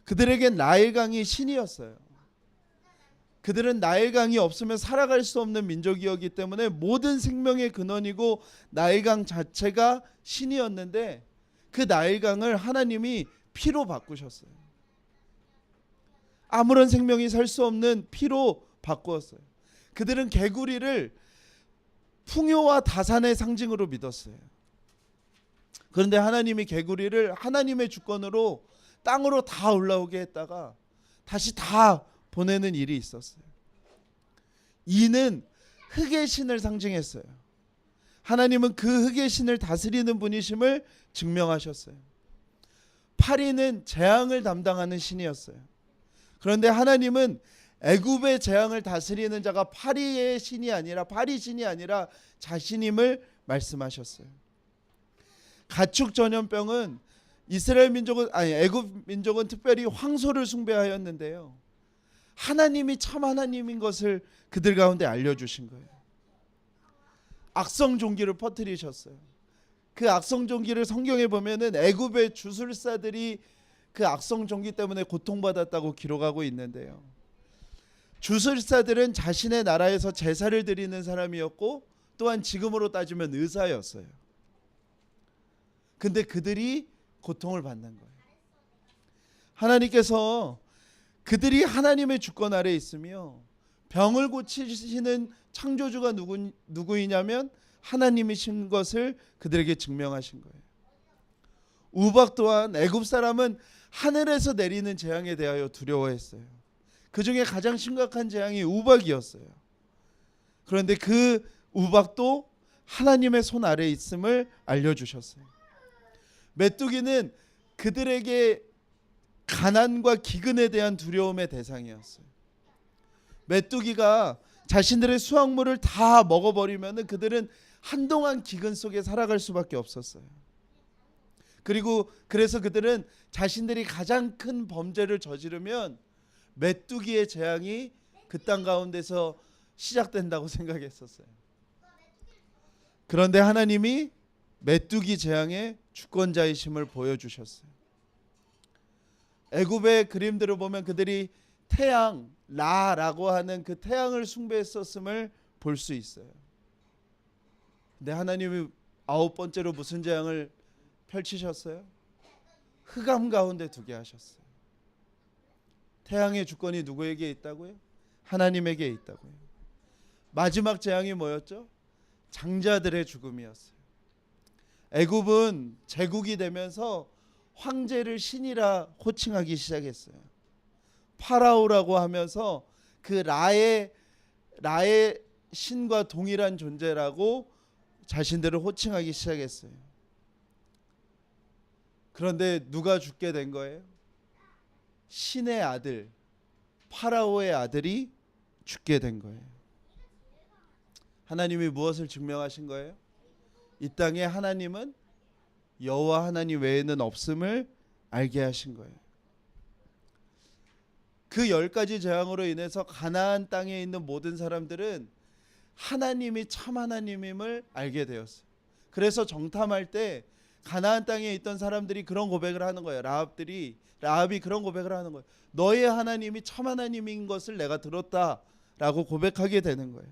그들에겐 나일강이 신이었어요. 그들은 나일강이 없으면 살아갈 수 없는 민족이었기 때문에 모든 생명의 근원이고 나일강 자체가 신이었는데, 그 나일강을 하나님이 피로 바꾸셨어요. 아무런 생명이 살 수 없는 피로 바꾸었어요. 그들은 개구리를 풍요와 다산의 상징으로 믿었어요. 그런데 하나님이 개구리를 하나님의 주권으로 땅으로 다 올라오게 했다가 다시 다 보내는 일이 있었어요. 이는 흙의 신을 상징했어요. 하나님은 그 흙의 신을 다스리는 분이심을 증명하셨어요. 파리는 재앙을 담당하는 신이었어요. 그런데 하나님은 애굽의 재앙을 다스리는 자가 파리 신이 아니라 자신임을 말씀하셨어요. 가축 전염병은 애굽 민족은 특별히 황소를 숭배하였는데요. 하나님이 참 하나님인 것을 그들 가운데 알려주신 거예요. 악성 종기를 퍼뜨리셨어요. 그 악성 종기를 성경에 보면은 애굽의 주술사들이 그 악성 종기 때문에 고통받았다고 기록하고 있는데요. 주술사들은 자신의 나라에서 제사를 드리는 사람이었고 또한 지금으로 따지면 의사였어요. 근데 그들이 고통을 받는 거예요. 하나님께서 그들이 하나님의 주권 아래 있으며 병을 고치시는 창조주가 누구이냐면 하나님이신 것을 그들에게 증명하신 거예요. 우박 또한 애굽 사람은 하늘에서 내리는 재앙에 대하여 두려워했어요. 그 중에 가장 심각한 재앙이 우박이었어요. 그런데 그 우박도 하나님의 손 아래에 있음을 알려주셨어요. 메뚜기는 그들에게 가난과 기근에 대한 두려움의 대상이었어요. 메뚜기가 자신들의 수확물을 다 먹어버리면 그들은 한동안 기근 속에 살아갈 수밖에 없었어요. 그래서 그들은 자신들이 가장 큰 범죄를 저지르면 메뚜기의 재앙이 그 땅 가운데서 시작된다고 생각했었어요. 그런데 하나님이 메뚜기 재앙의 주권자이심을 보여주셨어요. 애굽의 그림들을 보면 그들이 태양, 라라고 하는 그 태양을 숭배했었음을 볼 수 있어요. 근데 하나님이 9번째로 무슨 재앙을 펼치셨어요? 흑암 가운데 두게 하셨어요. 태양의 주권이 누구에게 있다고요? 하나님에게 있다고요. 마지막 재앙이 뭐였죠? 장자들의 죽음이었어요. 애굽은 제국이 되면서 황제를 신이라 호칭하기 시작했어요. 파라오라고 하면서 그 라의 신과 동일한 존재라고 자신들을 호칭하기 시작했어요. 그런데 누가 죽게 된 거예요? 신의 아들, 파라오의 아들이 죽게 된 거예요. 하나님이 무엇을 증명하신 거예요? 이 땅에 하나님은 여호와 하나님 외에는 없음을 알게 하신 거예요. 그 10가지 재앙으로 인해서 가나안 땅에 있는 모든 사람들은 하나님이 참 하나님임을 알게 되었어요. 그래서 정탐할 때 가나안 땅에 있던 사람들이 그런 고백을 하는 거예요. 라합이 그런 고백을 하는 거예요. 너의 하나님이 참 하나님인 것을 내가 들었다라고 고백하게 되는 거예요.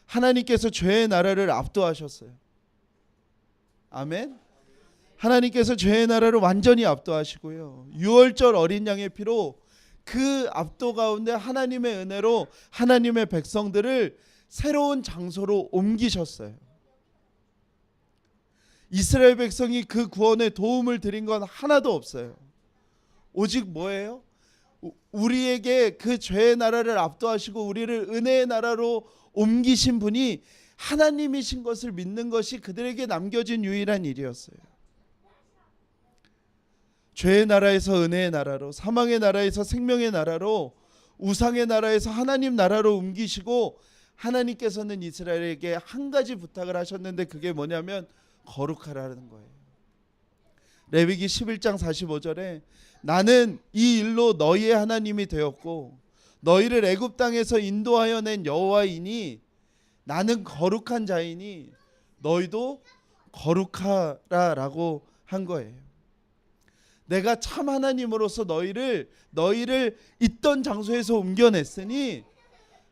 하나님께서 죄의 나라를 압도하셨어요. 아멘. 하나님께서 죄의 나라를 완전히 압도하시고요. 유월절 어린 양의 피로 그 압도 가운데 하나님의 은혜로 하나님의 백성들을 새로운 장소로 옮기셨어요. 이스라엘 백성이 그 구원에 도움을 드린 건 하나도 없어요. 오직 뭐예요? 우리에게 그 죄의 나라를 압도하시고 우리를 은혜의 나라로 옮기신 분이 하나님이신 것을 믿는 것이 그들에게 남겨진 유일한 일이었어요. 죄의 나라에서 은혜의 나라로, 사망의 나라에서 생명의 나라로, 우상의 나라에서 하나님 나라로 옮기시고, 하나님께서는 이스라엘에게 한 가지 부탁을 하셨는데 그게 뭐냐면 거룩하라는 거예요. 레위기 11장 45절에 나는 이 일로 너희의 하나님이 되었고 너희를 애굽 땅에서 인도하여 낸 여호와이니 나는 거룩한 자이니 너희도 거룩하라라고 한 거예요. 내가 참 하나님으로서 너희를 있던 장소에서 옮겨냈으니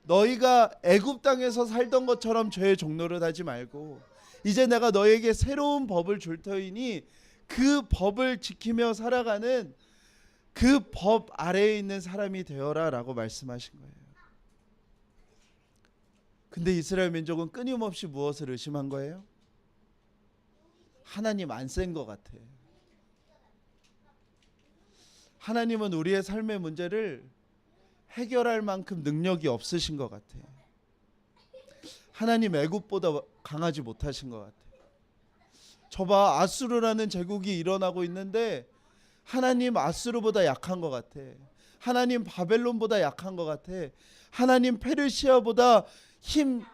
너희가 애굽 땅에서 살던 것처럼 죄의 종노릇 하지 말고 이제 내가 너희에게 새로운 법을 줄 터이니 그 법을 지키며 살아가는 그 법 아래에 있는 사람이 되어라라고 말씀하신 거예요. 근데 이스라엘 민족은 끊임없이 무엇을 의심한 거예요? 하나님 안 센 것 같아. 하나님은 우리의 삶의 문제를 해결할 만큼 능력이 없으신 것 같아. 하나님 애굽보다 강하지 못하신 것 같아. 저봐 아수르라는 제국이 일어나고 있는데 하나님 아수르보다 약한 것 같아. 하나님 바벨론보다 약한 것 같아. 하나님 페르시아보다 힘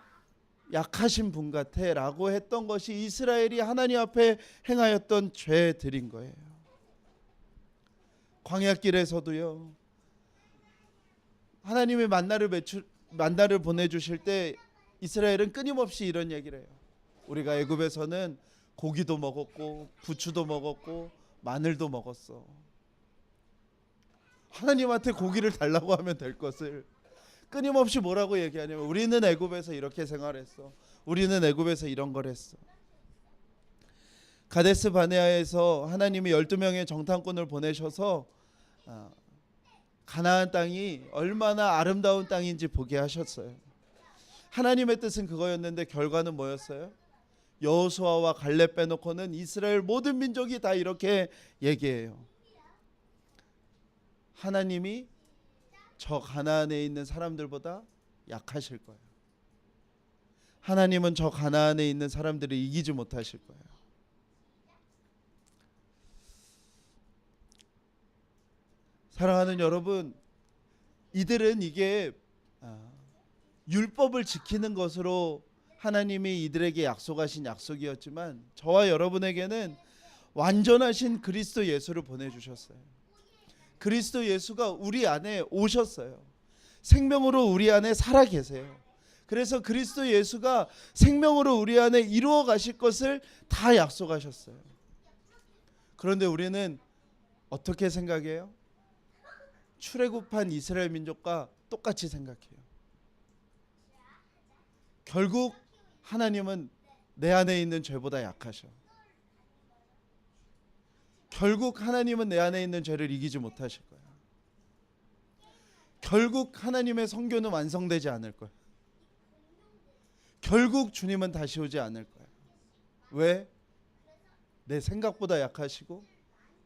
약하신 분 같아 라고 했던 것이 이스라엘이 하나님 앞에 행하였던 죄들인 거예요. 광야길에서도요. 하나님이 만나를 보내주실 때 이스라엘은 끊임없이 이런 얘기를 해요. 우리가 애굽에서는 고기도 먹었고 부추도 먹었고 마늘도 먹었어. 하나님한테 고기를 달라고 하면 될 것을 끊임없이 뭐라고 얘기하냐면 우리는 애굽에서 이렇게 생활했어. 우리는 애굽에서 이런 걸 했어. 가데스 바네아에서 하나님이 12명의 정탐꾼을 보내셔서 가나안 땅이 얼마나 아름다운 땅인지 보게 하셨어요. 하나님의 뜻은 그거였는데 결과는 뭐였어요? 여호수아와 갈렙 빼놓고는 이스라엘 모든 민족이 다 이렇게 얘기해요. 하나님이 저 가나안에 있는 사람들보다 약하실 거예요. 하나님은 저 가나안에 있는 사람들을 이기지 못하실 거예요. 사랑하는 여러분, 이들은 이게 율법을 지키는 것으로 하나님이 이들에게 약속하신 약속이었지만 저와 여러분에게는 완전하신 그리스도 예수를 보내주셨어요. 그리스도 예수가 우리 안에 오셨어요. 생명으로 우리 안에 살아 계세요. 그래서 그리스도 예수가 생명으로 우리 안에 이루어 가실 것을 다 약속하셨어요. 그런데 우리는 어떻게 생각해요? 출애굽한 이스라엘 민족과 똑같이 생각해요. 결국 하나님은 내 안에 있는 죄보다 약하셔. 결국 하나님은 내 안에 있는 죄를 이기지 못하실 거야. 결국 하나님의 성교는 완성되지 않을 거야. 결국 주님은 다시 오지 않을 거야. 왜? 내 생각보다 약하시고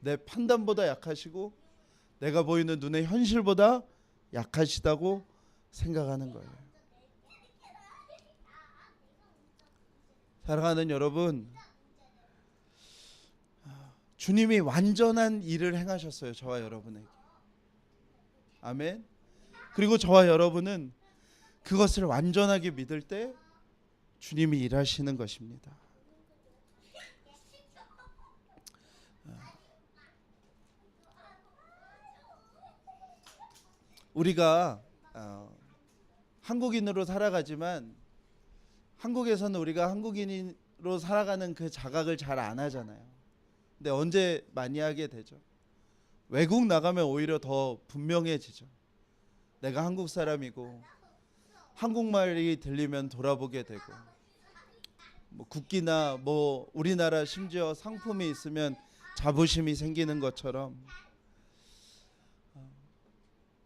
내 판단보다 약하시고 내가 보이는 눈의 현실보다 약하시다고 생각하는 거예요. 사랑하는 여러분, 주님이 완전한 일을 행하셨어요. 저와 여러분에게. 아멘. 그리고 저와 여러분은 그것을 완전하게 믿을 때 주님이 일하시는 것입니다. 우리가 한국인으로 살아가지만 한국에서는 우리가 한국인으로 살아가는 그 자각을 잘 안 하잖아요. 근데 언제 많이 하게 되죠? 외국 나가면 오히려 더 분명해지죠. 내가 한국 사람이고 한국말이 들리면 돌아보게 되고 뭐 국기나 뭐 우리나라 심지어 상품이 있으면 자부심이 생기는 것처럼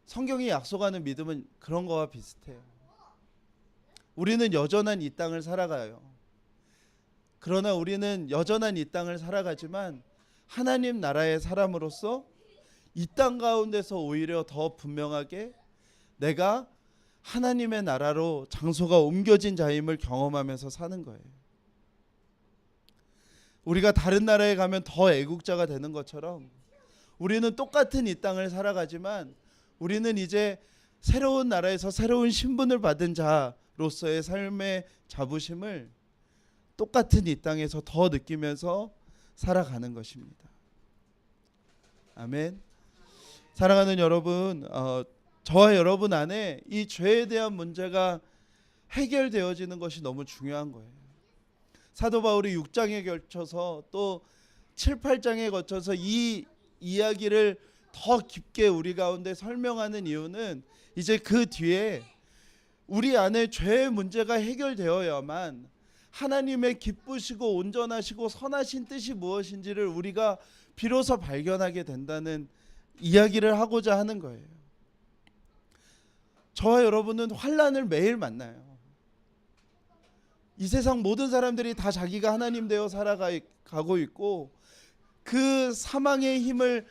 성경이 약속하는 믿음은 그런 거와 비슷해요. 우리는 여전한 이 땅을 살아가요. 그러나 우리는 여전한 이 땅을 살아가지만 하나님 나라의 사람으로서 이 땅 가운데서 오히려 더 분명하게 내가 하나님의 나라로 장소가 옮겨진 자임을 경험하면서 사는 거예요. 우리가 다른 나라에 가면 더 애국자가 되는 것처럼 우리는 똑같은 이 땅을 살아가지만 우리는 이제 새로운 나라에서 새로운 신분을 받은 자로서의 삶의 자부심을 똑같은 이 땅에서 더 느끼면서 살아가는 것입니다. 아멘. 사랑하는 여러분, 저와 여러분 안에 이 죄에 대한 문제가 해결되어지는 것이 너무 중요한 거예요. 사도 바울이 6장에 걸쳐서 또 7, 8장에 거쳐서 이 이야기를 더 깊게 우리 가운데 설명하는 이유는 이제 그 뒤에 우리 안에 죄의 문제가 해결되어야만 하나님의 기쁘시고 온전하시고 선하신 뜻이 무엇인지를 우리가 비로소 발견하게 된다는 이야기를 하고자 하는 거예요. 저와 여러분은 환난을 매일 만나요. 이 세상 모든 사람들이 다 자기가 하나님 되어 살아가고 있고 그 사망의 힘을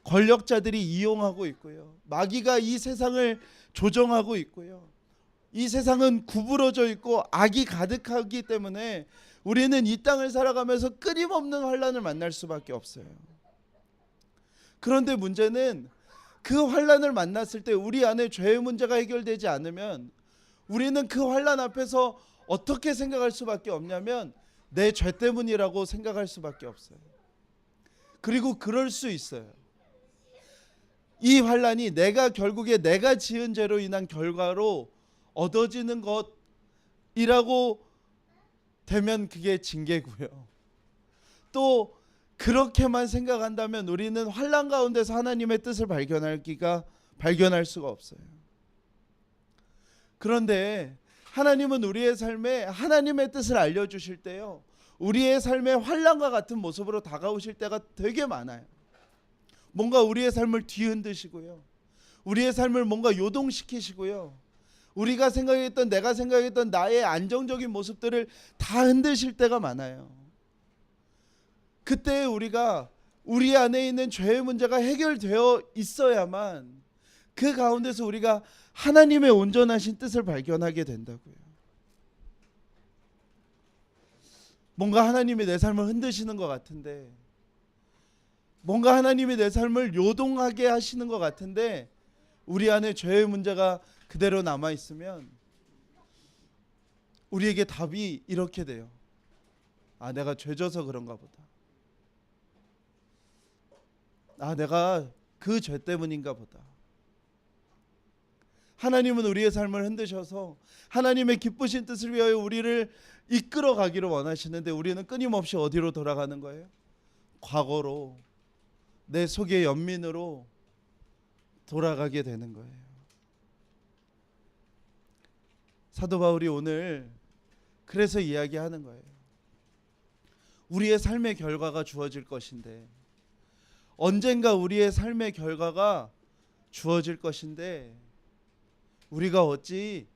권력자들이 이용하고 있고요. 마귀가 이 세상을 조정하고 있고요. 이 세상은 구부러져 있고 악이 가득하기 때문에 우리는 이 땅을 살아가면서 끊임없는 환난을 만날 수밖에 없어요. 그런데 문제는 그 환난을 만났을 때 우리 안에 죄의 문제가 해결되지 않으면 우리는 그 환난 앞에서 어떻게 생각할 수밖에 없냐면 내 죄 때문이라고 생각할 수밖에 없어요. 그리고 그럴 수 있어요. 이 환난이 결국에 내가 지은 죄로 인한 결과로 얻어지는 것이라고 되면 그게 징계고요. 또 그렇게만 생각한다면 우리는 환난 가운데서 하나님의 뜻을 발견할 수가 없어요. 그런데 하나님은 우리의 삶에 하나님의 뜻을 알려주실 때요, 우리의 삶에 환난과 같은 모습으로 다가오실 때가 되게 많아요. 뭔가 우리의 삶을 뒤흔드시고요, 우리의 삶을 뭔가 요동시키시고요, 내가 생각했던 나의 안정적인 모습들을 다 흔드실 때가 많아요. 그때 우리 안에 있는 죄의 문제가 해결되어 있어야만 그 가운데서 우리가 하나님의 온전하신 뜻을 발견하게 된다고요. 뭔가 하나님이 내 삶을 흔드시는 것 같은데, 뭔가 하나님이 내 삶을 요동하게 하시는 것 같은데 우리 안에 죄의 문제가 그대로 남아있으면 우리에게 답이 이렇게 돼요. 아, 내가 죄져서 그런가 보다. 아, 내가 그 죄 때문인가 보다. 하나님은 우리의 삶을 흔드셔서 하나님의 기쁘신 뜻을 위하여 우리를 이끌어 가기를 원하시는데 우리는 끊임없이 어디로 돌아가는 거예요? 과거로, 내 속의 연민으로 돌아가게 되는 거예요. 사도 바울이 오늘 그래서 이야기하는 거예요. 우리의 삶의 결과가 주어질 것인데, 언젠가 우리의 삶의 결과가 주어질 것인데 우리가 어찌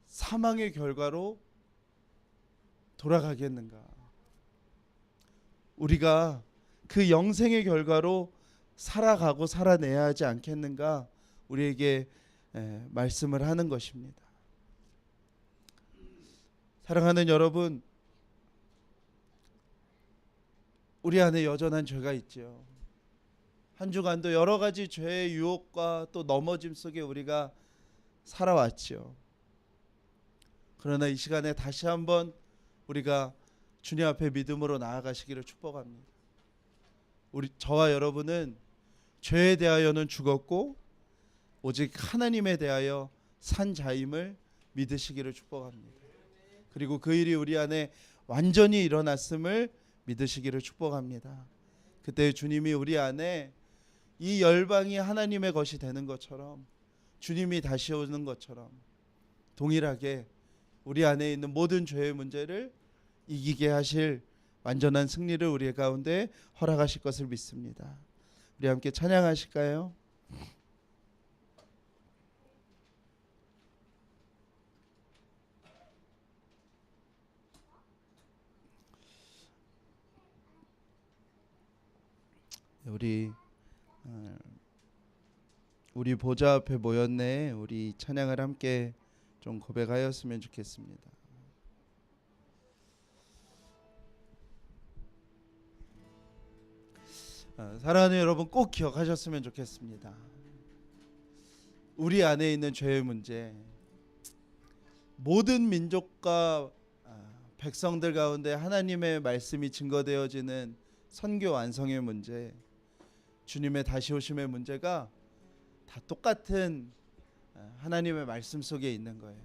사망의 결과로 돌아가겠는가? 우리가 그 영생의 결과로 살아가고 살아내야 하지 않겠는가? 우리에게 말씀을 하는 것입니다. 사랑하는 여러분, 우리 안에 여전한 죄가 있죠. 한 주간도 여러 가지 죄의 유혹과 또 넘어짐 속에 우리가 살아왔죠. 그러나 이 시간에 다시 한번 우리가 주님 앞에 믿음으로 나아가시기를 축복합니다. 저와 여러분은 죄에 대하여는 죽었고 오직 하나님에 대하여 산 자임을 믿으시기를 축복합니다. 그리고 그 일이 우리 안에 완전히 일어났음을 믿으시기를 축복합니다. 그때 주님이 우리 안에 이 열방이 하나님의 것이 되는 것처럼, 주님이 다시 오는 것처럼 동일하게 우리 안에 있는 모든 죄의 문제를 이기게 하실 완전한 승리를 우리 가운데 허락하실 것을 믿습니다. 우리 함께 찬양하실까요? 우리 보좌 앞에 모였네. 우리 찬양을 함께 좀 고백하였으면 좋겠습니다. 사랑하는 여러분, 꼭 기억하셨으면 좋겠습니다. 우리 안에 있는 죄의 문제, 모든 민족과 백성들 가운데 하나님의 말씀이 증거되어지는 선교 완성의 문제, 주님의 다시 오심의 문제가 다 똑같은 하나님의 말씀 속에 있는 거예요.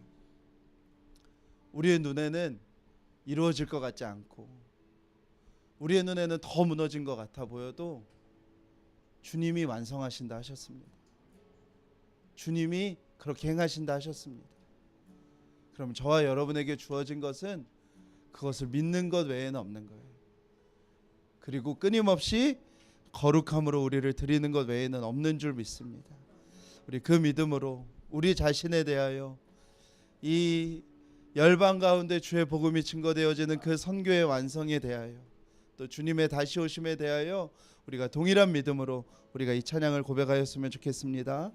우리의 눈에는 이루어질 것 같지 않고, 우리의 눈에는 더 무너진 것 같아 보여도 주님이 완성하신다 하셨습니다. 주님이 그렇게 행하신다 하셨습니다. 그럼 저와 여러분에게 주어진 것은 그것을 믿는 것 외에는 없는 거예요. 그리고 끊임없이 거룩함으로 우리를 드리는 것 외에는 없는 줄 믿습니다. 우리 그 믿음으로 우리 자신에 대하여 이 열방 가운데 주의 복음이 증거되어지는 그 선교의 완성에 대하여, 또 주님의 다시 오심에 대하여 우리가 동일한 믿음으로 우리가 이 찬양을 고백하였으면 좋겠습니다.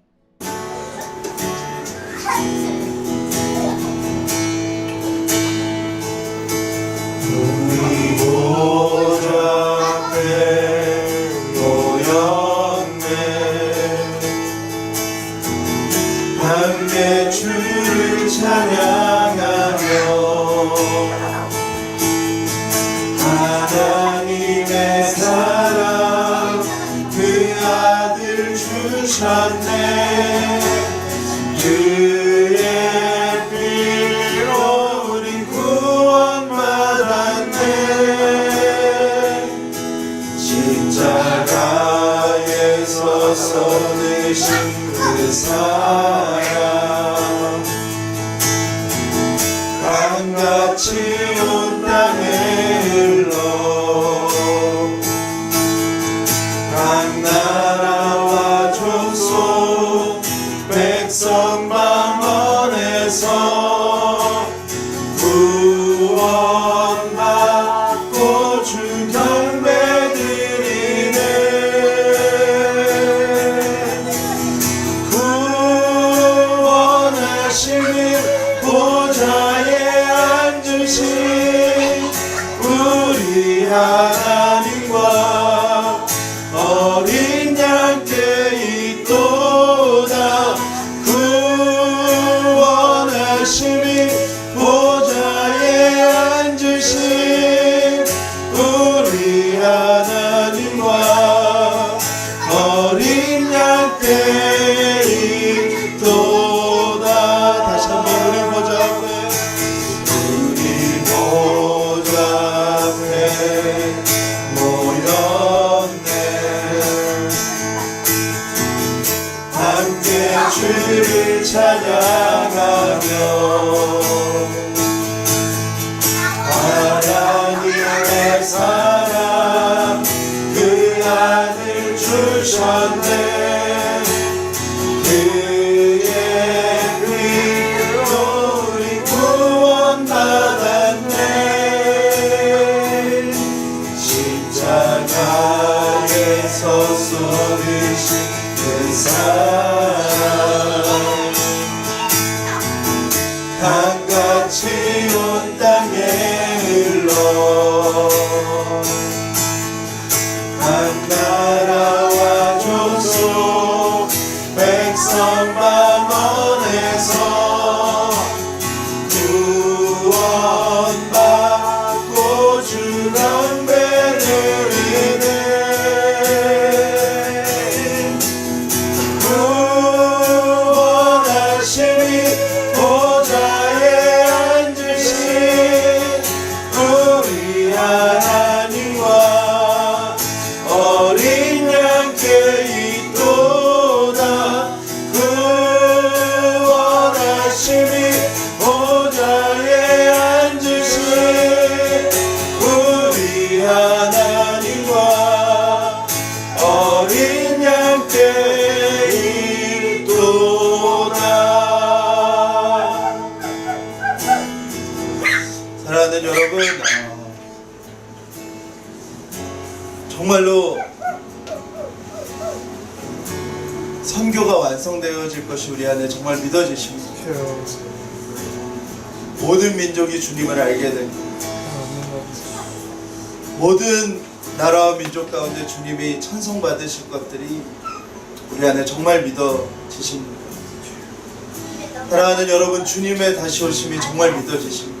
우리 보좌 앞에 모였네. 함께 주를 찬양하며 하나님의 사랑 그 아들 주셨네. 그의 피로 우리 구원받았네. 십자가에서 쏟으신 그 사랑 강같이 온 땅에 흘러 각 나라와 족속 백성 만원에서 구원받고 주 경배드리네. 구원받고 주셨네. 그의 피로 우리 구원받았네. 십자가에서 쏟으신 그 사랑 강같이 온 땅에 흘러 각 나라와 족속 백성 만원에서 구원받고 주 랑배를 이네. 구원하시니 보좌에 앉으신 우리 하나님과 어린 양께 있도다. 구원하시니 보좌에 앉으신 우리 하나님과 어린 양께 있도다. 사랑하는 여러분, 정말로 선교가 완성되어질 것이 우리 안에 정말 믿어지십니다. 모든 민족이 주님을 알게 되고 모든 나라와 민족 가운데 주님이 찬송받으실 것들이 우리 안에 정말 믿어지십니다. 사랑하는 여러분, 주님의 다시 오심이 정말 믿어지십니다.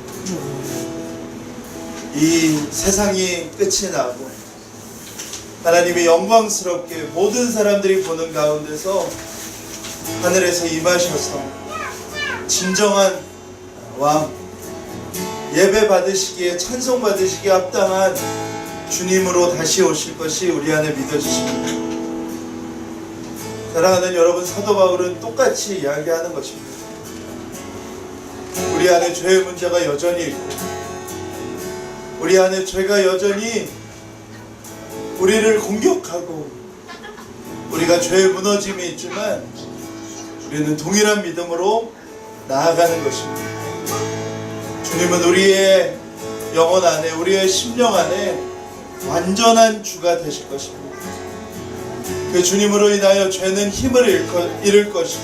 이 세상이 끝이 나고 하나님이 영광스럽게 모든 사람들이 보는 가운데서 하늘에서 임하셔서 진정한 왕, 예배 받으시기에 찬송 받으시기에 합당한 주님으로 다시 오실 것이 우리 안에 믿어지십니다. 사랑하는 여러분, 사도 바울은 똑같이 이야기하는 것입니다. 우리 안에 죄의 문제가 여전히 있고 우리 안에 죄가 여전히 우리를 공격하고 우리가 죄의 무너짐이 있지만 우리는 동일한 믿음으로 나아가는 것입니다. 주님은 우리의 영혼 안에, 우리의 심령 안에 완전한 주가 되실 것입니다. 그 주님으로 인하여 죄는 힘을 잃을 것이고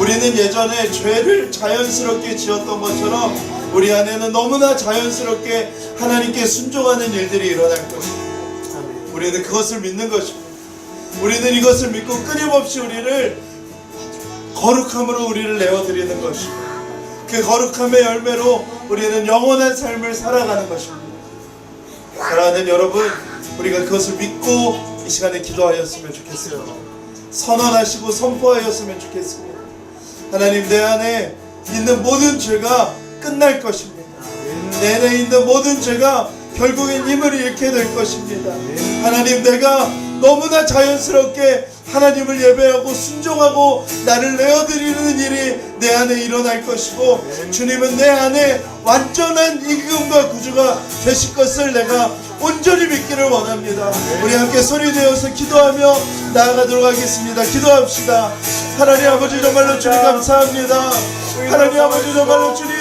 우리는 예전에 죄를 자연스럽게 지었던 것처럼 우리 안에는 너무나 자연스럽게 하나님께 순종하는 일들이 일어날 것입니다. 우리는 그것을 믿는 것입니다. 우리는 이것을 믿고 끊임없이 우리를 거룩함으로 우리를 내어드리는 것입니다. 그 거룩함의 열매로 우리는 영원한 삶을 살아가는 것입니다. 사랑하는 여러분, 우리가 그것을 믿고 이 시간에 기도하였으면 좋겠어요. 선언하시고 선포하였으면 좋겠습니다. 하나님, 내 안에 있는 모든 죄가 끝날 것입니다. 내 안에 있는 모든 죄가 결국엔 힘을 잃게 될 것입니다. 하나님, 내가 너무나 자연스럽게 하나님을 예배하고 순종하고 나를 내어드리는 일이 내 안에 일어날 것이고 주님은 내 안에 완전한 임금과 구주가 되실 것을 내가 온전히 믿기를 원합니다. 우리 함께 소리내어서 기도하며 나아가도록 하겠습니다. 기도합시다. 하나님 아버지, 정말로 주님 감사합니다. 하나님 아버지, 정말로 주님,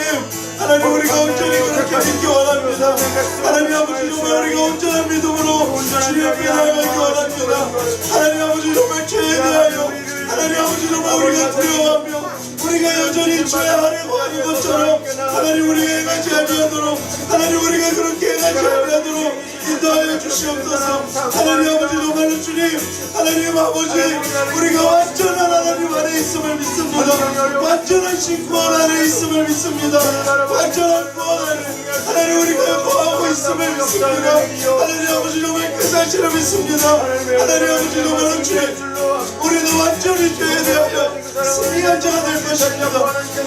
하나님 우리가 온전히 그렇게 믿기 원합니다. 하나님 아버지, 정말 우리가 온전한 믿음으로 주님 앞에 나아가기 원합니다. 하나님 아버지, 정말 죄에 대하여 하나님 아버지, 정말 우리가 두려워하며 우리가 여전히 죄하려고 하는 것처럼 하나님 우리가 행하지 아니하도록 하나님 우리가 그렇게 행하지 아니하도록 인도하여 주시옵소서. 하나님 아버지, 정말로 주님, 하나님 아버지, 우리가 완전한 하나님 안에 있음을 믿습니다. 완전한 구원 안에 있음을 믿습니다. 완전한 구원 안에 하나님 우리가 거하고 있음을 믿습니다. 하나님 아버지, 정말 그 사실을 믿습니다. 하나님 아버지, 정말로 주님, 우리는 완전히 죄에 대하여 승리한 자가 될 것입니다.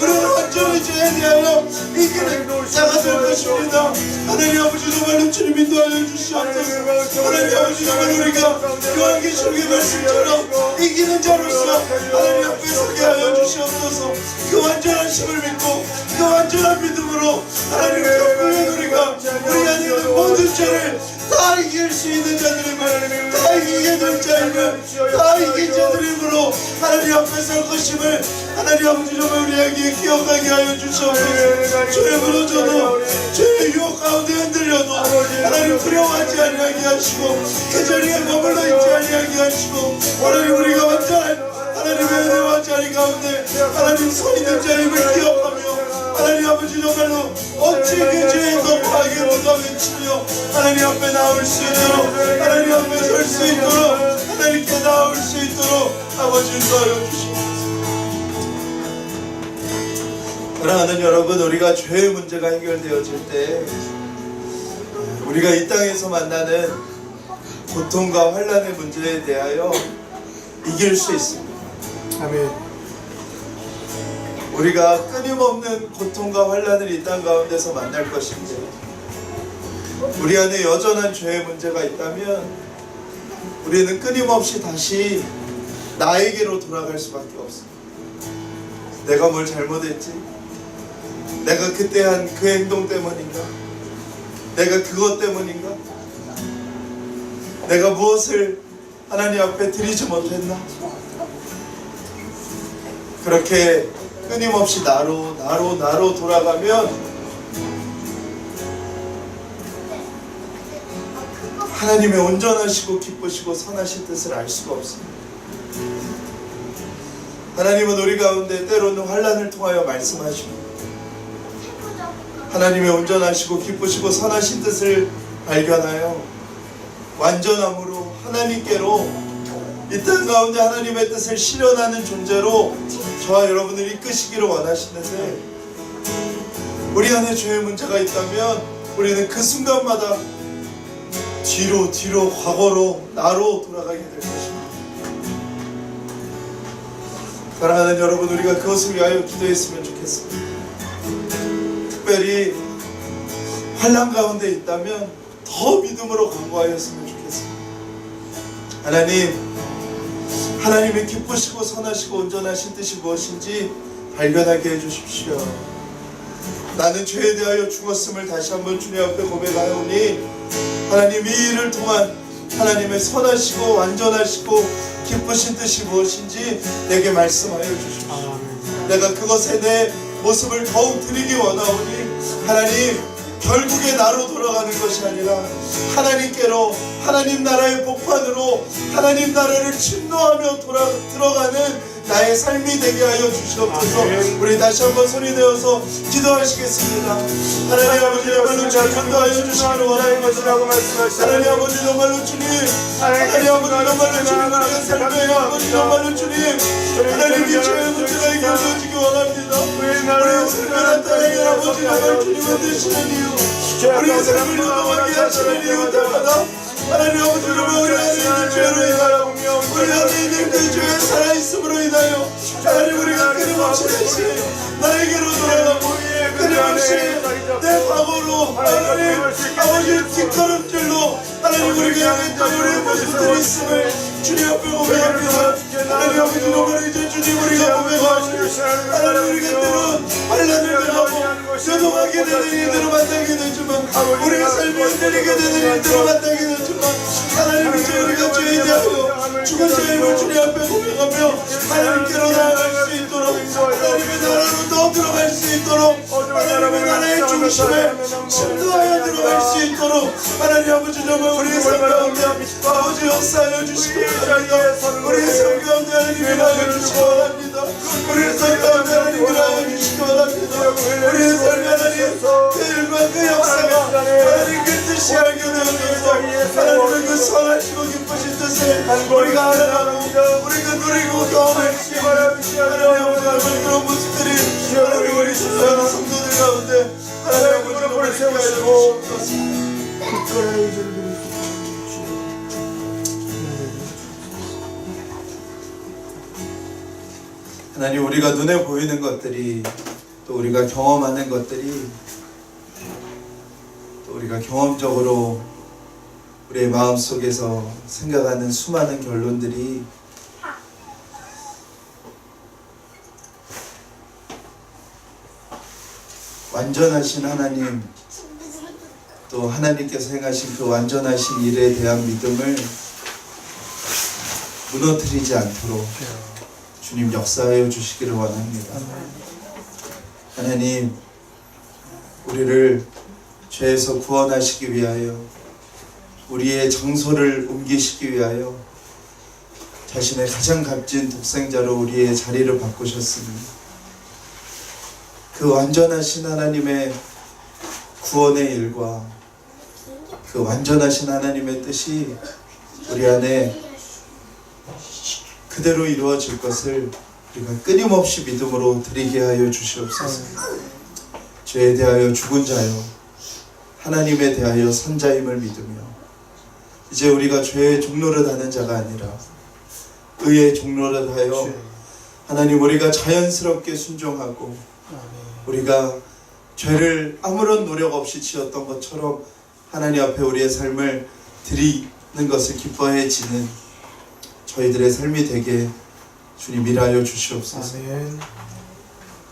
우리는 완전히 죄에 대하여 이기는 자가 될 것입니다. 하나님 아버지, 정말로 주님 인도하여 주시옵소서. 하나님 아버지, 정말 우리가 요한계시록의 말씀처럼 이기는 자로서 하나님 앞에 서게 하여 주시옵소서. 그 완전한 힘을 믿고 그 완전한 믿음으로 하나님 결국엔 우리가 우리 안에 있는 모든 죄를 다 이길 수 있는 자들임을, 다 이기게 이기게 될 자이면 다 이긴 자들의 힘으로 하나님 앞에 설 것임을 하나님 아버지 정말 우리에게 기억하게 하여 주시옵소서. 주의 무너져도 주의 유혹 가운데 흔들려도 하나님 두려워하지 아니하게 하시고 그 자리에 머물러 있지 아니하게 하시고 하나님 우리가 완전한 하나님의 은혜와 자리 가운데 하나님 서 있는 자임을 기억하며 하나님 아버지 정말로 어찌 그 죄에 더 과하게 누가 외치며 하나님 앞에 나올 수 있도록 하나님 앞에 설 수 있도록 하나님께 나올 수 있도록 아버지 인도하여 주시옵소서. 사랑하는 여러분, 우리가 죄의 문제가 해결되어질 때 우리가 이 땅에서 만나는 고통과 환난의 문제에 대하여 이길 수 있습니다. 아멘. 우리가 끊임없는 고통과 환난을 이 땅 가운데서 만날 것인데 우리 안에 여전한 죄의 문제가 있다면 우리는 끊임없이 다시 나에게로 돌아갈 수밖에 없습니다. 내가 뭘 잘못했지? 내가 그때 한 그 행동 때문인가? 내가 그것 때문인가? 내가 무엇을 하나님 앞에 드리지 못했나? 그렇게 끊임없이 나로 돌아가면 하나님의 온전하시고 기쁘시고 선하신 뜻을 알 수가 없습니다. 하나님은 우리 가운데 때로는 환난을 통하여 말씀하시고 하나님의 온전하시고 기쁘시고 선하신 뜻을 발견하여 완전함으로 하나님께로 이 땅 가운데 하나님의 뜻을 실현하는 존재로 저와 여러분을 이끄시기를 원하시는데 우리 안에 죄의 문제가 있다면 우리는 그 순간마다 뒤로 과거로 나로 돌아가게 될 것입니다. 사랑하는 여러분, 우리가 그것을 위하여 기도했으면 좋겠습니다. 특별히 환난 가운데 있다면 더 믿음으로 간구하였으면 좋겠습니다. 하나님의 기쁘시고 선하시고 온전하신 뜻이 무엇인지 발견하게 해주십시오. 나는 죄에 대하여 죽었음을 다시 한번 주님 앞에 고백하오니 하나님 이 일을 통한 하나님의 선하시고 완전하시고 기쁘신 뜻이 무엇인지 내게 말씀하여 주십시오. 내가 그것에 내 모습을 더욱 드리기 원하오니 하나님 결국에 나로 돌아가는 것이 아니라 하나님께로 하나님 나라의 복판으로 하나님 나라를 침노하며 들어가는 나의 삶이 되게 하여 주시옵소서. 우리 다시 한번 손이 되어서 기도하시겠습니다. 하나님 아버지 정말로 주님 인도하여 주시기를 원하는 것이라고 말씀하시죠. 하나님 아버지 정말로 주님, 하나님 아버지 정말로 주님 우리의 삶에 아버지 정말로 주님 하나님 이 죄의 문제가 해결되어지기 원합니다. 우리의 삶에 나타나는 아버지 정말 주님은 되시는 이유, 우리의 삶을 요동하게 하시는 이유 때마다 하나님 아버지 정말 우리 안에 있는 죄로 인하여 우리 안에 있는 그 죄의 살아있음으로 인하여 하나님 우리가 끊임없이 다시 나에게로 돌아가고 끊임없이 내 과거로 하나님 아버지의 뒷걸음질로 하나님 우리가 향했던 우리의 모습들이 있음을 주님 앞에 고백합니다. 하나님 아버지 정말 이제 주님 우리가 고백하시고 하나님 우리가 때론 환난을 당하고 요동하게 되는 일들을 만나게 되지만 우리가 삶이 흔들리게 되는 일들을 만나게 되지만 하나님 이제 우리가 죄에 대하여 죽은 죄임을 주님 앞에 고백하며 하나님께로 나아갈 수 있도록 하나님의 나라로 더 들어갈 수 있도록 하나님의 나라의 중심에 침투하여 들어갈 수 있도록 하나님 아버지 정말 우리의 삶 가운데 아버지 역사하여 주시기 바랍니다. 우리의 삶 가운데 하나님 일하여 주시기 바랍니다. 우리의 삶 가운데 하나님 일하여 주시기 바랍니다. 우리의 삶 하나님 그 일과 그 역사가 하나님 그 뜻이 알게 되어서 하나님의 그 선하시고 기쁘신 뜻을 우리가 알아가고 우리가 누리고 경험할 수 있는 하나님 아버지 그런 모습들이 하나님 우리 순수한 성도들 가운데 하나님 아버지 정말 있게 하여 주시옵소서. 하나님 우리가 눈에 보이는 것들이 또 우리가 경험하는 것들이 또 우리가 경험적으로 우리의 마음속에서 생각하는 수많은 결론들이 완전하신 하나님 또 하나님께서 행하신 그 완전하신 일에 대한 믿음을 무너뜨리지 않도록 주님 역사하여 주시기를 원합니다. 하나님, 우리를 죄에서 구원하시기 위하여, 우리의 장소를 옮기시기 위하여 자신의 가장 값진 독생자로 우리의 자리를 바꾸셨으니, 그 완전하신 하나님의 구원의 일과 그 완전하신 하나님의 뜻이 우리 안에 그대로 이루어질 것을 우리가 끊임없이 믿음으로 드리게 하여 주시옵소서. 죄에 대하여 죽은 자요, 하나님에 대하여 산 자임을 믿으며, 이제 우리가 죄의 종노릇하는 자가 아니라 의의 종노릇하여 하나님, 우리가 자연스럽게 순종하고 우리가 죄를 아무런 노력 없이 지었던 것처럼 하나님 앞에 우리의 삶을 드리는 것을 기뻐해지는 저희들의 삶이 되게 주님 일하여 주시옵소서.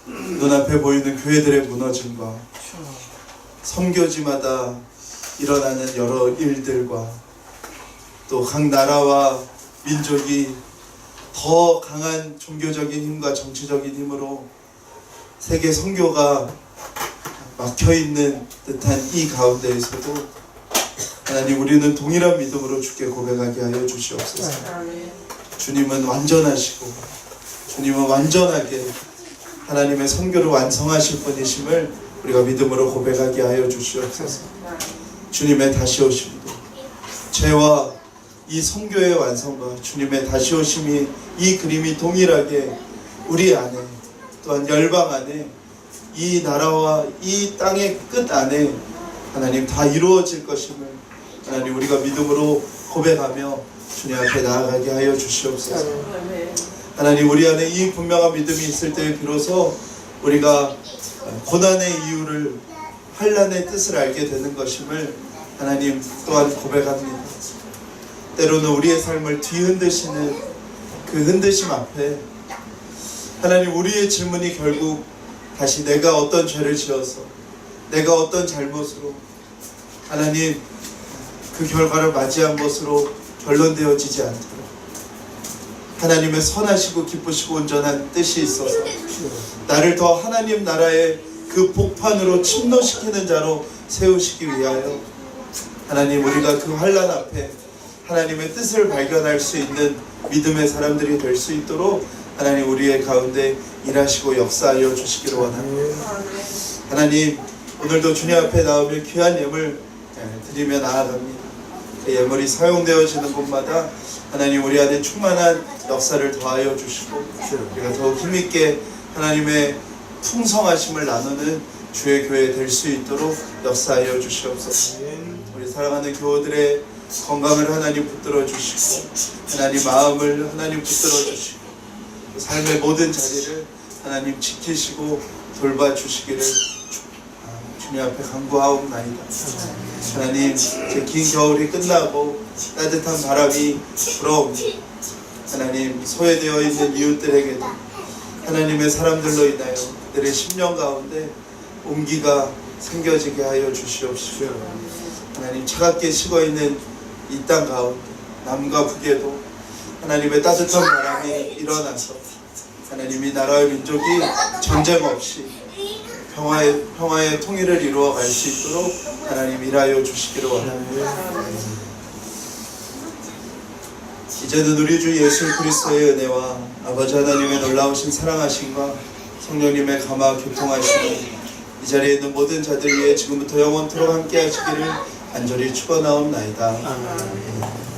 눈앞에 보이는 교회들의 무너짐과 선교지마다 일어나는 여러 일들과 또 각 나라와 민족이 더 강한 종교적인 힘과 정치적인 힘으로 세계 선교가 막혀있는 듯한 이 가운데에서도 하나님, 우리는 동일한 믿음으로 주께 고백하게 하여 주시옵소서. 주님은 완전하시고 주님은 완전하게 하나님의 선교를 완성하실 분이심을 우리가 믿음으로 고백하게 하여 주시옵소서. 주님의 다시 오심도, 죄와 이 선교의 완성과 주님의 다시 오심이, 이 그림이 동일하게 우리 안에, 또한 열방 안에, 이 나라와 이 땅의 끝 안에 하나님 다 이루어질 것임을 하나님 우리가 믿음으로 고백하며 주님 앞에 나아가게 하여 주시옵소서. 하나님, 우리 안에 이 분명한 믿음이 있을 때 비로소 우리가 고난의 이유를, 환난의 뜻을 알게 되는 것임을 하나님 또한 고백합니다. 때로는 우리의 삶을 뒤흔드시는 그 흔드심 앞에 하나님, 우리의 질문이 결국 다시 내가 어떤 죄를 지어서, 내가 어떤 잘못으로 하나님 그 결과를 맞이한 것으로 결론되어지지 않도록 하나님의 선하시고 기쁘시고 온전한 뜻이 있어서 나를 더 하나님 나라의 그 복판으로 침노시키는 자로 세우시기 위하여 하나님, 우리가 그 환난 앞에 하나님의 뜻을 발견할 수 있는 믿음의 사람들이 될 수 있도록 하나님 우리의 가운데 일하시고 역사하여 주시기를 원합니다. 하나님, 오늘도 주님 앞에 나오며 귀한 예물 드리며 나아갑니다. 그 예물이 사용되어지는 곳마다 하나님 우리 안에 충만한 역사를 더하여 주시고 우리가 더욱 힘있게 하나님의 풍성하심을 나누는 주의 교회 될 수 있도록 역사하여 주시옵소서. 우리 사랑하는 교우들의 건강을 하나님 붙들어 주시고, 하나님 마음을 하나님 붙들어 주시고, 삶의 모든 자리를 하나님 지키시고 돌봐주시기를 주님 앞에 간구하옵나이다. 하나님, 이제 긴 겨울이 끝나고 따뜻한 바람이 불어옵니다. 하나님, 소외되어 있는 이웃들에게도 하나님의 사람들로 인하여 그들의 심령 가운데 온기가 생겨지게 하여 주시옵시고, 하나님, 차갑게 식어있는 이 땅 가운데 남과 북에도 하나님의 따뜻한 바람이 일어나서 하나님 이 나라의 민족이 전쟁 없이 평화의 통일을 이루어 갈 수 있도록 하나님 일하여 주시기를 원합니다. 이제는 우리 주 예수 그리스도의 은혜와 아버지 하나님의 놀라우신 사랑하심과 성령님의 감화 교통하심이 이 자리에 있는 모든 자들 위해 지금부터 영원토록 함께 하시기를 간절히 축원하옵나이다. 아멘.